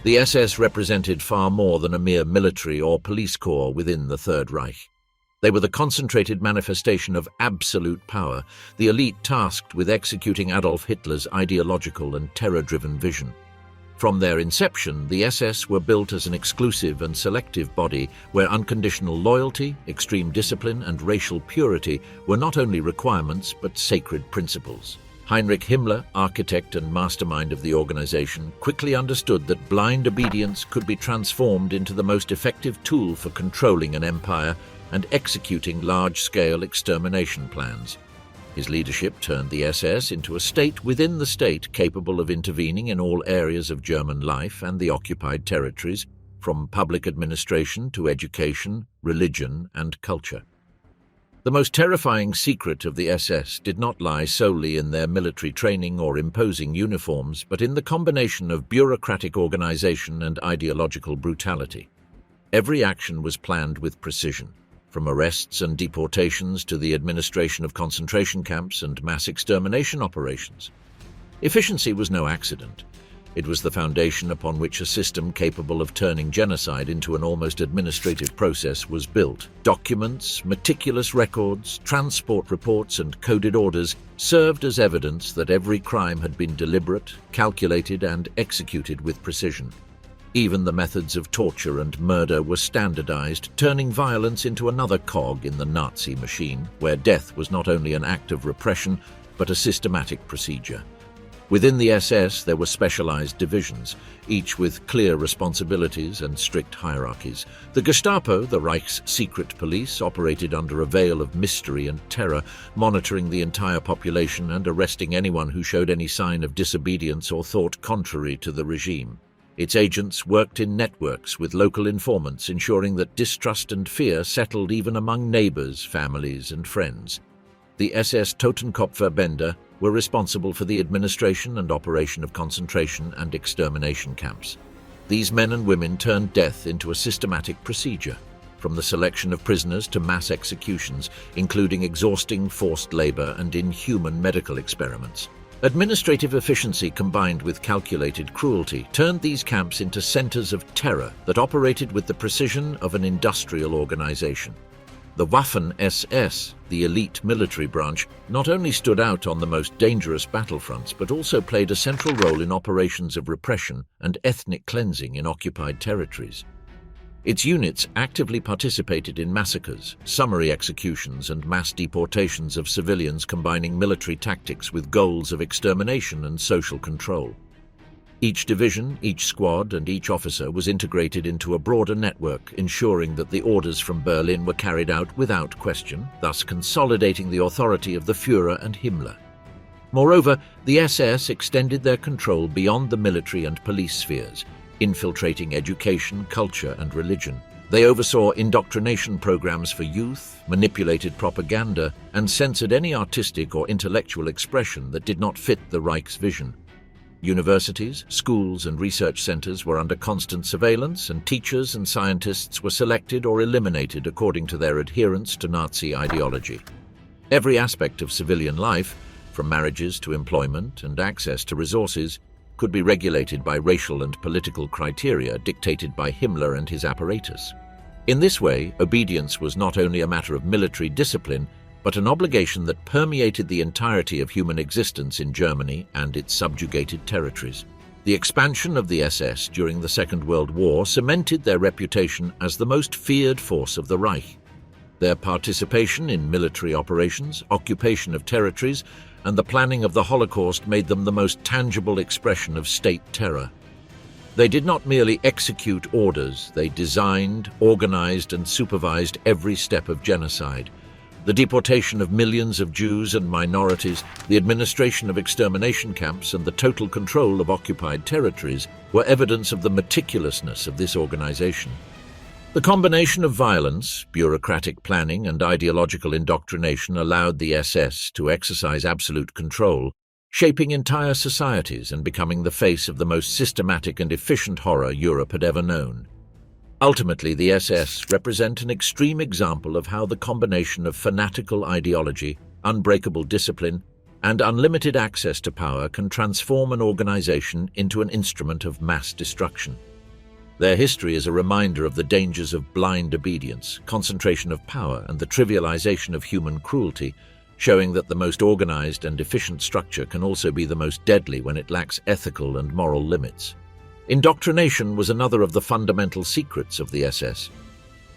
The SS represented far more than a mere military or police corps within the Third Reich. They were the concentrated manifestation of absolute power, the elite tasked with executing Adolf Hitler's ideological and terror-driven vision. From their inception, the SS were built as an exclusive and selective body where unconditional loyalty, extreme discipline, and racial purity were not only requirements but sacred principles. Heinrich Himmler, architect and mastermind of the organization, quickly understood that blind obedience could be transformed into the most effective tool for controlling an empire and executing large-scale extermination plans. His leadership turned the SS into a state within the state capable of intervening in all areas of German life and the occupied territories, from public administration to education, religion, and culture. The most terrifying secret of the SS did not lie solely in their military training or imposing uniforms, but in the combination of bureaucratic organization and ideological brutality. Every action was planned with precision, from arrests and deportations to the administration of concentration camps and mass extermination operations. Efficiency was no accident. It was the foundation upon which a system capable of turning genocide into an almost administrative process was built. Documents, meticulous records, transport reports, and coded orders served as evidence that every crime had been deliberate, calculated, and executed with precision. Even the methods of torture and murder were standardized, turning violence into another cog in the Nazi machine, where death was not only an act of repression, but a systematic procedure. Within the SS, there were specialized divisions, each with clear responsibilities and strict hierarchies. The Gestapo, the Reich's secret police, operated under a veil of mystery and terror, monitoring the entire population and arresting anyone who showed any sign of disobedience or thought contrary to the regime. Its agents worked in networks with local informants, ensuring that distrust and fear settled even among neighbors, families, and friends. The SS Totenkopfverbände were responsible for the administration and operation of concentration and extermination camps. These men and women turned death into a systematic procedure, from the selection of prisoners to mass executions, including exhausting forced labor and inhuman medical experiments. Administrative efficiency combined with calculated cruelty turned these camps into centers of terror that operated with the precision of an industrial organization. The Waffen-SS, the elite military branch, not only stood out on the most dangerous battlefronts but also played a central role in operations of repression and ethnic cleansing in occupied territories. Its units actively participated in massacres, summary executions, and mass deportations of civilians, combining military tactics with goals of extermination and social control. Each division, each squad, and each officer was integrated into a broader network, ensuring that the orders from Berlin were carried out without question, thus consolidating the authority of the Führer and Himmler. Moreover, the SS extended their control beyond the military and police spheres, infiltrating education, culture, and religion. They oversaw indoctrination programs for youth, manipulated propaganda, and censored any artistic or intellectual expression that did not fit the Reich's vision. Universities, schools, and research centers were under constant surveillance, and teachers and scientists were selected or eliminated according to their adherence to Nazi ideology. Every aspect of civilian life, from marriages to employment and access to resources, could be regulated by racial and political criteria dictated by Himmler and his apparatus. In this way, obedience was not only a matter of military discipline, but an obligation that permeated the entirety of human existence in Germany and its subjugated territories. The expansion of the SS during the Second World War cemented their reputation as the most feared force of the Reich. Their participation in military operations, occupation of territories, and the planning of the Holocaust made them the most tangible expression of state terror. They did not merely execute orders, they designed, organized, and supervised every step of genocide. The deportation of millions of Jews and minorities, the administration of extermination camps, and the total control of occupied territories were evidence of the meticulousness of this organization. The combination of violence, bureaucratic planning, and ideological indoctrination allowed the SS to exercise absolute control, shaping entire societies and becoming the face of the most systematic and efficient horror Europe had ever known. Ultimately, the SS represent an extreme example of how the combination of fanatical ideology, unbreakable discipline, and unlimited access to power can transform an organization into an instrument of mass destruction. Their history is a reminder of the dangers of blind obedience, concentration of power, and the trivialization of human cruelty, showing that the most organized and efficient structure can also be the most deadly when it lacks ethical and moral limits. Indoctrination was another of the fundamental secrets of the SS.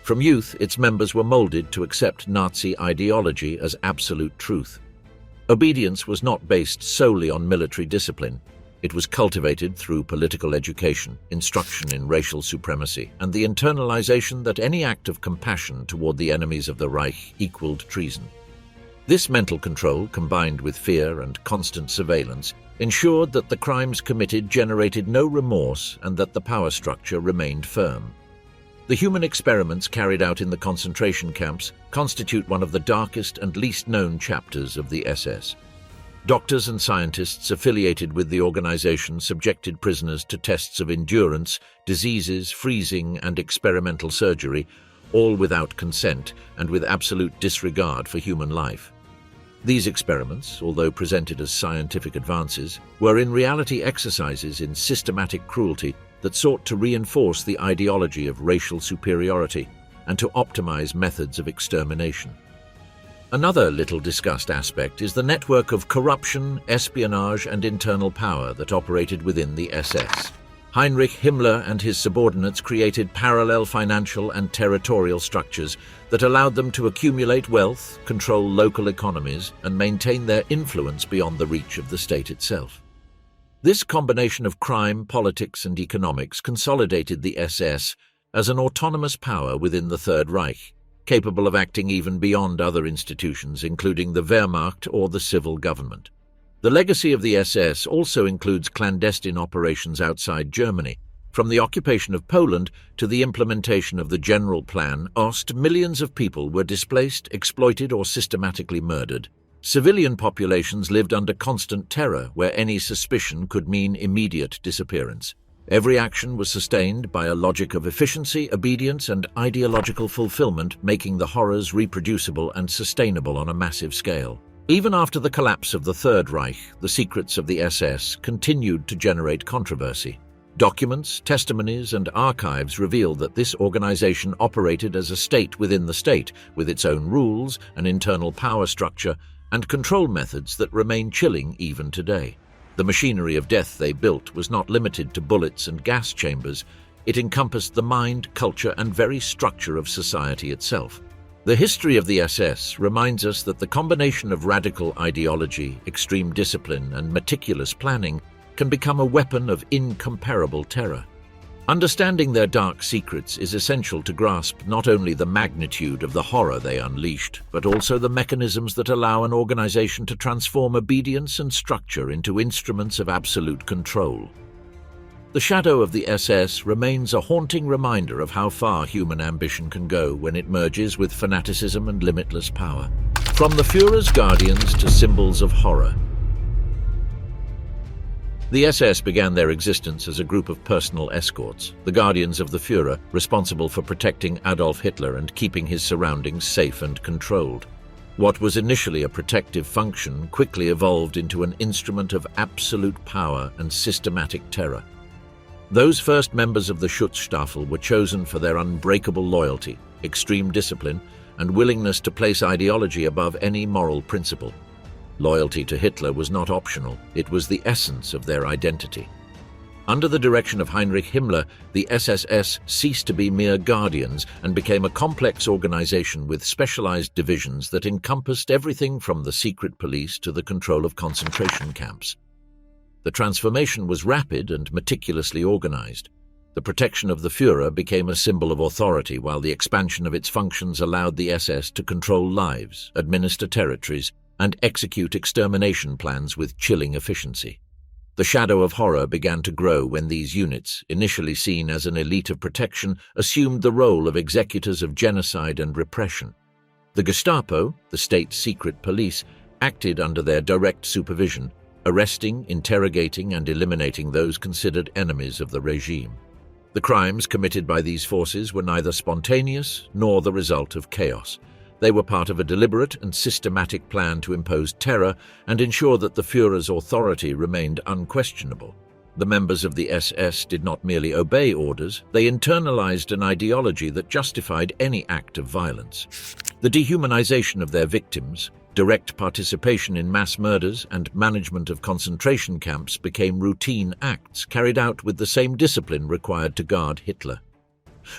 From youth, its members were molded to accept Nazi ideology as absolute truth. Obedience was not based solely on military discipline. It was cultivated through political education, instruction in racial supremacy, and the internalization that any act of compassion toward the enemies of the Reich equaled treason. This mental control, combined with fear and constant surveillance, ensured that the crimes committed generated no remorse and that the power structure remained firm. The human experiments carried out in the concentration camps constitute one of the darkest and least known chapters of the SS. Doctors and scientists affiliated with the organization subjected prisoners to tests of endurance, diseases, freezing, and experimental surgery, all without consent and with absolute disregard for human life. These experiments, although presented as scientific advances, were in reality exercises in systematic cruelty that sought to reinforce the ideology of racial superiority and to optimize methods of extermination. Another little discussed aspect is the network of corruption, espionage, and internal power that operated within the SS. Heinrich Himmler and his subordinates created parallel financial and territorial structures that allowed them to accumulate wealth, control local economies, and maintain their influence beyond the reach of the state itself. This combination of crime, politics, and economics consolidated the SS as an autonomous power within the Third Reich, capable of acting even beyond other institutions, including the Wehrmacht or the civil government. The legacy of the SS also includes clandestine operations outside Germany. From the occupation of Poland to the implementation of the General Plan Ost, millions of people were displaced, exploited, or systematically murdered. Civilian populations lived under constant terror, where any suspicion could mean immediate disappearance. Every action was sustained by a logic of efficiency, obedience, and ideological fulfillment, making the horrors reproducible and sustainable on a massive scale. Even after the collapse of the Third Reich, the secrets of the SS continued to generate controversy. Documents, testimonies, and archives reveal that this organization operated as a state within the state, with its own rules, an internal power structure, and control methods that remain chilling even today. The machinery of death they built was not limited to bullets and gas chambers. It encompassed the mind, culture, and very structure of society itself. The history of the SS reminds us that the combination of radical ideology, extreme discipline, and meticulous planning can become a weapon of incomparable terror. Understanding their dark secrets is essential to grasp not only the magnitude of the horror they unleashed, but also the mechanisms that allow an organization to transform obedience and structure into instruments of absolute control. The shadow of the SS remains a haunting reminder of how far human ambition can go when it merges with fanaticism and limitless power. From the Führer's guardians to symbols of horror. The SS began their existence as a group of personal escorts, the guardians of the Führer, responsible for protecting Adolf Hitler and keeping his surroundings safe and controlled. What was initially a protective function quickly evolved into an instrument of absolute power and systematic terror. Those first members of the Schutzstaffel were chosen for their unbreakable loyalty, extreme discipline, and willingness to place ideology above any moral principle. Loyalty to Hitler was not optional, it was the essence of their identity. Under the direction of Heinrich Himmler, the SSS ceased to be mere guardians and became a complex organization with specialized divisions that encompassed everything from the secret police to the control of concentration camps. The transformation was rapid and meticulously organized. The protection of the Führer became a symbol of authority, while the expansion of its functions allowed the SS to control lives, administer territories, and execute extermination plans with chilling efficiency. The shadow of horror began to grow when these units, initially seen as an elite of protection, assumed the role of executors of genocide and repression. The Gestapo, the state's secret police, acted under their direct supervision, arresting, interrogating, and eliminating those considered enemies of the regime. The crimes committed by these forces were neither spontaneous nor the result of chaos. They were part of a deliberate and systematic plan to impose terror and ensure that the Führer's authority remained unquestionable. The members of the SS did not merely obey orders, they internalized an ideology that justified any act of violence. The dehumanization of their victims, direct participation in mass murders, and management of concentration camps became routine acts carried out with the same discipline required to guard Hitler.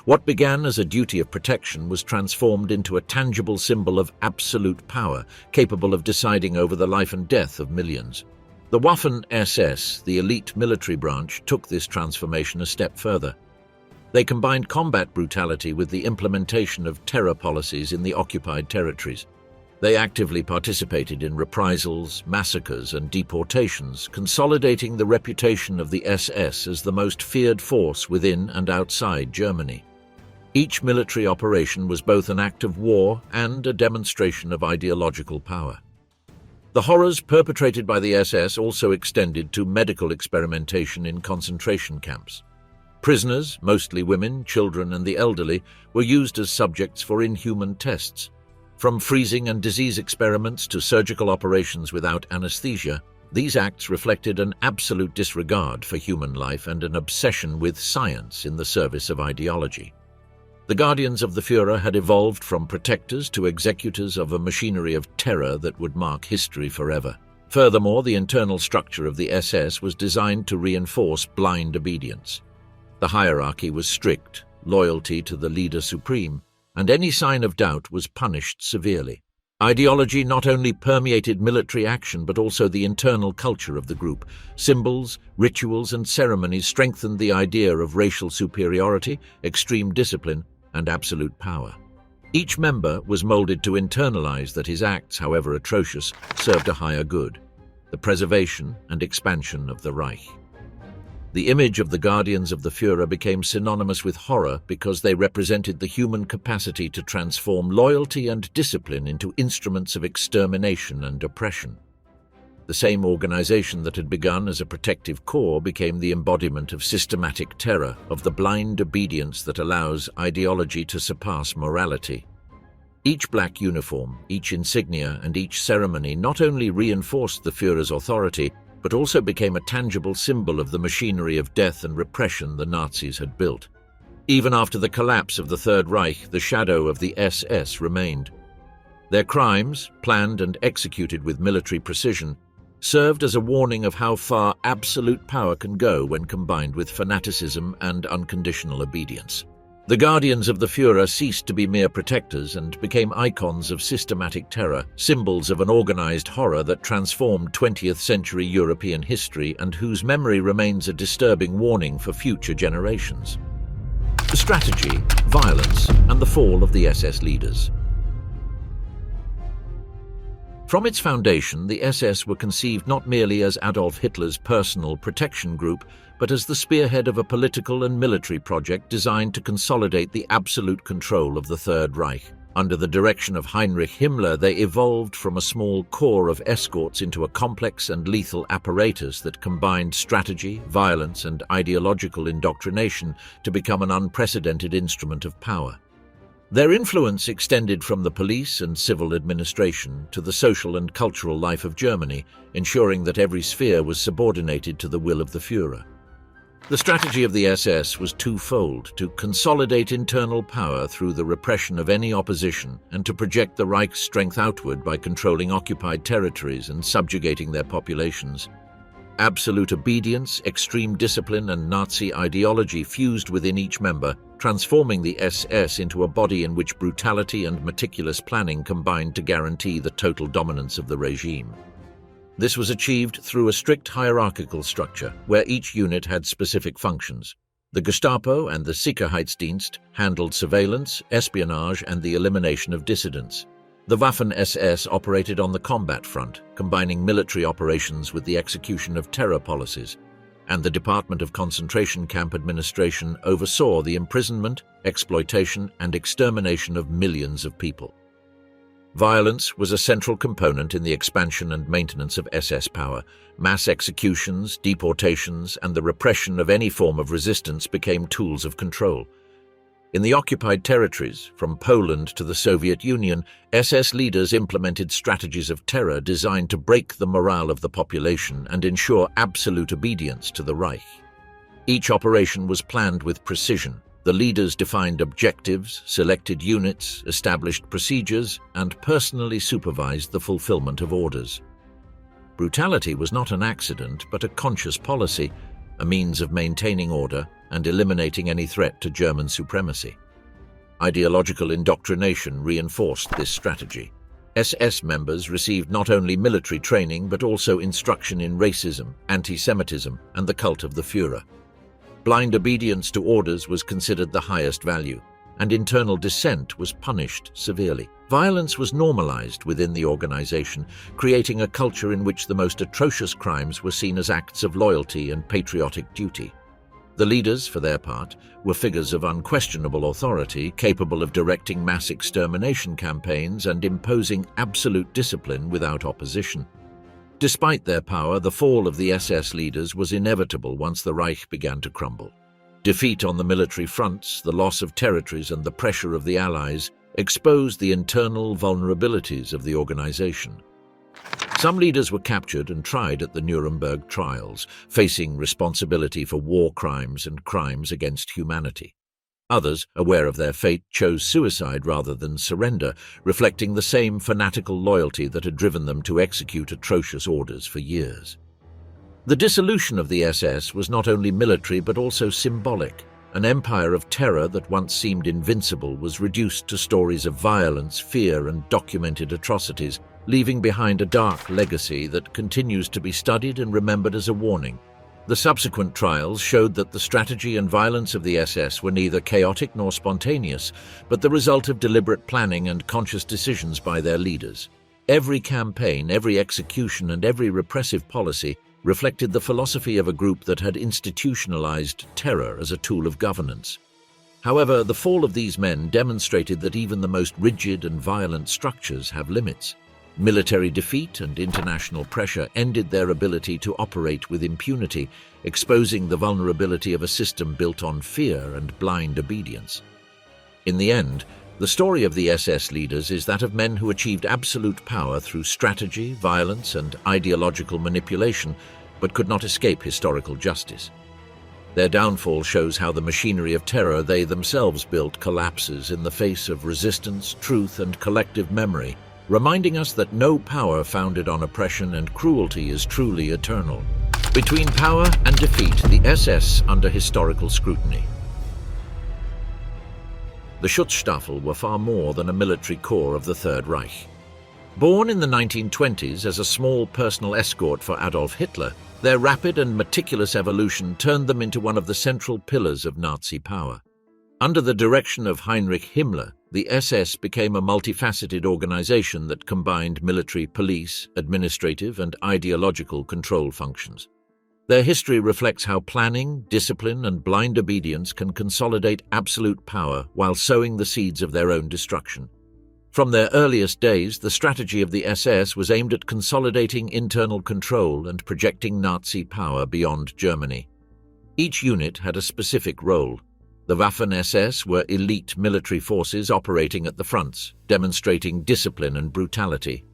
What began as a duty of protection was transformed into a tangible symbol of absolute power, capable of deciding over the life and death of millions. The Waffen-SS, the elite military branch, took this transformation a step further. They combined combat brutality with the implementation of terror policies in the occupied territories. They actively participated in reprisals, massacres, and deportations, consolidating the reputation of the SS as the most feared force within and outside Germany. Each military operation was both an act of war and a demonstration of ideological power. The horrors perpetrated by the SS also extended to medical experimentation in concentration camps. Prisoners, mostly women, children, and the elderly, were used as subjects for inhuman tests. From freezing and disease experiments to surgical operations without anesthesia, these acts reflected an absolute disregard for human life and an obsession with science in the service of ideology. The guardians of the Führer had evolved from protectors to executors of a machinery of terror that would mark history forever. Furthermore, the internal structure of the SS was designed to reinforce blind obedience. The hierarchy was strict, loyalty to the leader supreme, and any sign of doubt was punished severely. Ideology not only permeated military action but also the internal culture of the group. Symbols, rituals, and ceremonies strengthened the idea of racial superiority, extreme discipline, and absolute power. Each member was molded to internalize that his acts, however atrocious, served a higher good: the preservation and expansion of the Reich. The image of the guardians of the Führer became synonymous with horror because they represented the human capacity to transform loyalty and discipline into instruments of extermination and oppression. The same organization that had begun as a protective corps became the embodiment of systematic terror, of the blind obedience that allows ideology to surpass morality. Each black uniform, each insignia, and each ceremony not only reinforced the Führer's authority, but also became a tangible symbol of the machinery of death and repression the Nazis had built. Even after the collapse of the Third Reich, the shadow of the SS remained. Their crimes, planned and executed with military precision, served as a warning of how far absolute power can go when combined with fanaticism and unconditional obedience. The guardians of the Führer ceased to be mere protectors and became icons of systematic terror, symbols of an organized horror that transformed 20th century European history and whose memory remains a disturbing warning for future generations. The strategy, violence, and the fall of the SS leaders. From its foundation, the SS were conceived not merely as Adolf Hitler's personal protection group, but as the spearhead of a political and military project designed to consolidate the absolute control of the Third Reich. Under the direction of Heinrich Himmler, they evolved from a small corps of escorts into a complex and lethal apparatus that combined strategy, violence, and ideological indoctrination to become an unprecedented instrument of power. Their influence extended from the police and civil administration to the social and cultural life of Germany, ensuring that every sphere was subordinated to the will of the Führer. The strategy of the SS was twofold: to consolidate internal power through the repression of any opposition and to project the Reich's strength outward by controlling occupied territories and subjugating their populations. Absolute obedience, extreme discipline, and Nazi ideology fused within each member, transforming the SS into a body in which brutality and meticulous planning combined to guarantee the total dominance of the regime. This was achieved through a strict hierarchical structure, where each unit had specific functions. The Gestapo and the Sicherheitsdienst handled surveillance, espionage, and the elimination of dissidents. The Waffen-SS operated on the combat front, combining military operations with the execution of terror policies, and the Department of Concentration Camp Administration oversaw the imprisonment, exploitation, and extermination of millions of people. Violence was a central component in the expansion and maintenance of SS power. Mass executions, deportations, and the repression of any form of resistance became tools of control. In the occupied territories, from Poland to the Soviet Union, SS leaders implemented strategies of terror designed to break the morale of the population and ensure absolute obedience to the Reich. Each operation was planned with precision. The leaders defined objectives, selected units, established procedures, and personally supervised the fulfillment of orders. Brutality was not an accident, but a conscious policy, a means of maintaining order and eliminating any threat to German supremacy. Ideological indoctrination reinforced this strategy. SS members received not only military training but also instruction in racism, anti-Semitism, and the cult of the Führer. Blind obedience to orders was considered the highest value, and internal dissent was punished severely. Violence was normalized within the organization, creating a culture in which the most atrocious crimes were seen as acts of loyalty and patriotic duty. The leaders, for their part, were figures of unquestionable authority, capable of directing mass extermination campaigns and imposing absolute discipline without opposition. Despite their power, the fall of the SS leaders was inevitable once the Reich began to crumble. Defeat on the military fronts, the loss of territories, and the pressure of the Allies exposed the internal vulnerabilities of the organization. Some leaders were captured and tried at the Nuremberg trials, facing responsibility for war crimes and crimes against humanity. Others, aware of their fate, chose suicide rather than surrender, reflecting the same fanatical loyalty that had driven them to execute atrocious orders for years. The dissolution of the SS was not only military but also symbolic. An empire of terror that once seemed invincible was reduced to stories of violence, fear, and documented atrocities, leaving behind a dark legacy that continues to be studied and remembered as a warning. The subsequent trials showed that the strategy and violence of the SS were neither chaotic nor spontaneous, but the result of deliberate planning and conscious decisions by their leaders. Every campaign, every execution, and every repressive policy reflected the philosophy of a group that had institutionalized terror as a tool of governance. However, the fall of these men demonstrated that even the most rigid and violent structures have limits. Military defeat and international pressure ended their ability to operate with impunity, exposing the vulnerability of a system built on fear and blind obedience. In the end, the story of the SS leaders is that of men who achieved absolute power through strategy, violence, and ideological manipulation, but could not escape historical justice. Their downfall shows how the machinery of terror they themselves built collapses in the face of resistance, truth, and collective memory, reminding us that no power founded on oppression and cruelty is truly eternal. Between power and defeat, the SS under historical scrutiny. The Schutzstaffel were far more than a military corps of the Third Reich. Born in the 1920s as a small personal escort for Adolf Hitler, their rapid and meticulous evolution turned them into one of the central pillars of Nazi power. Under the direction of Heinrich Himmler, the SS became a multifaceted organization that combined military, police, administrative, and ideological control functions. Their history reflects how planning, discipline, and blind obedience can consolidate absolute power while sowing the seeds of their own destruction. From their earliest days, the strategy of the SS was aimed at consolidating internal control and projecting Nazi power beyond Germany. Each unit had a specific role. The Waffen-SS were elite military forces operating at the fronts, demonstrating discipline and brutality.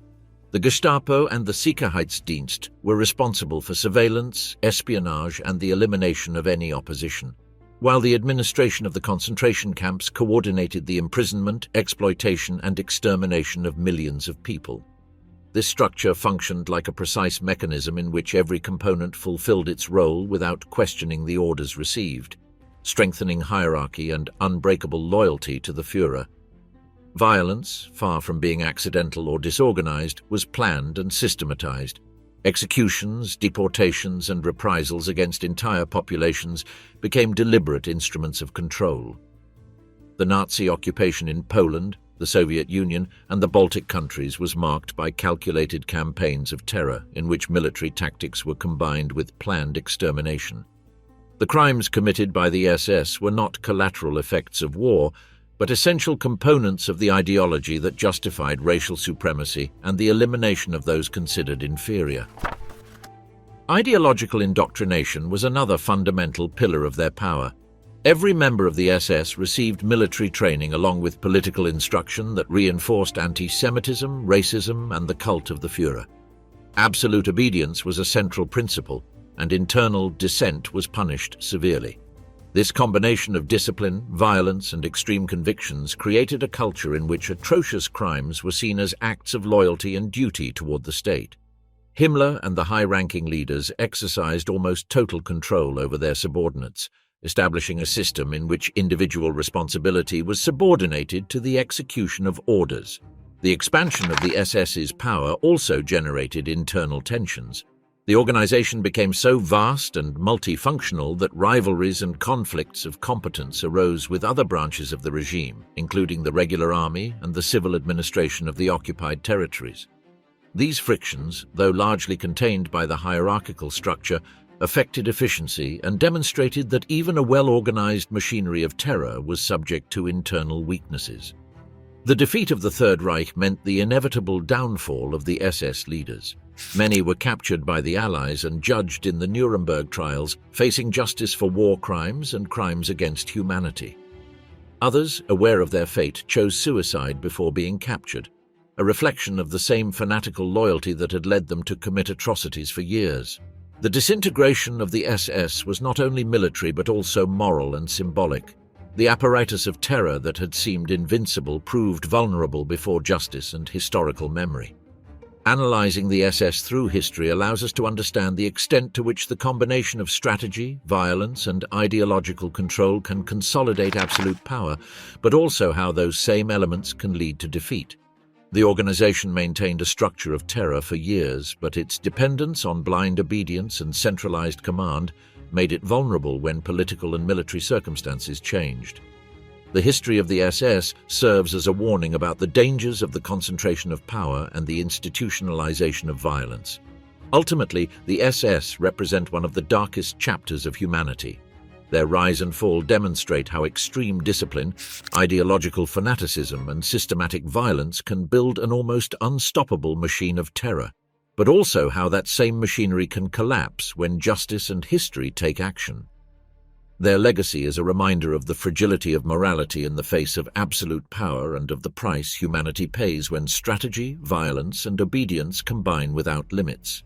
The Gestapo and the Sicherheitsdienst were responsible for surveillance, espionage, and the elimination of any opposition, while the administration of the concentration camps coordinated the imprisonment, exploitation, and extermination of millions of people. This structure functioned like a precise mechanism in which every component fulfilled its role without questioning the orders received, strengthening hierarchy and unbreakable loyalty to the Führer. Violence, far from being accidental or disorganized, was planned and systematized. Executions, deportations, and reprisals against entire populations became deliberate instruments of control. The Nazi occupation in Poland, the Soviet Union, and the Baltic countries was marked by calculated campaigns of terror in which military tactics were combined with planned extermination. The crimes committed by the SS were not collateral effects of war, but essential components of the ideology that justified racial supremacy and the elimination of those considered inferior. Ideological indoctrination was another fundamental pillar of their power. Every member of the SS received military training along with political instruction that reinforced anti-Semitism, racism, and the cult of the Führer. Absolute obedience was a central principle, and internal dissent was punished severely. This combination of discipline, violence, and extreme convictions created a culture in which atrocious crimes were seen as acts of loyalty and duty toward the state. Himmler and the high-ranking leaders exercised almost total control over their subordinates, establishing a system in which individual responsibility was subordinated to the execution of orders. The expansion of the SS's power also generated internal tensions. The organization became so vast and multifunctional that rivalries and conflicts of competence arose with other branches of the regime, including the regular army and the civil administration of the occupied territories. These frictions, though largely contained by the hierarchical structure, affected efficiency and demonstrated that even a well-organized machinery of terror was subject to internal weaknesses. The defeat of the Third Reich meant the inevitable downfall of the SS leaders. Many were captured by the Allies and judged in the Nuremberg trials, facing justice for war crimes and crimes against humanity. Others, aware of their fate, chose suicide before being captured, a reflection of the same fanatical loyalty that had led them to commit atrocities for years. The disintegration of the SS was not only military but also moral and symbolic. The apparatus of terror that had seemed invincible proved vulnerable before justice and historical memory. Analyzing the SS through history allows us to understand the extent to which the combination of strategy, violence, and ideological control can consolidate absolute power, but also how those same elements can lead to defeat. The organization maintained a structure of terror for years, but its dependence on blind obedience and centralized command made it vulnerable when political and military circumstances changed. The history of the SS serves as a warning about the dangers of the concentration of power and the institutionalization of violence. Ultimately, the SS represent one of the darkest chapters of humanity. Their rise and fall demonstrate how extreme discipline, ideological fanaticism, and systematic violence can build an almost unstoppable machine of terror, but also how that same machinery can collapse when justice and history take action. Their legacy is a reminder of the fragility of morality in the face of absolute power and of the price humanity pays when strategy, violence, and obedience combine without limits.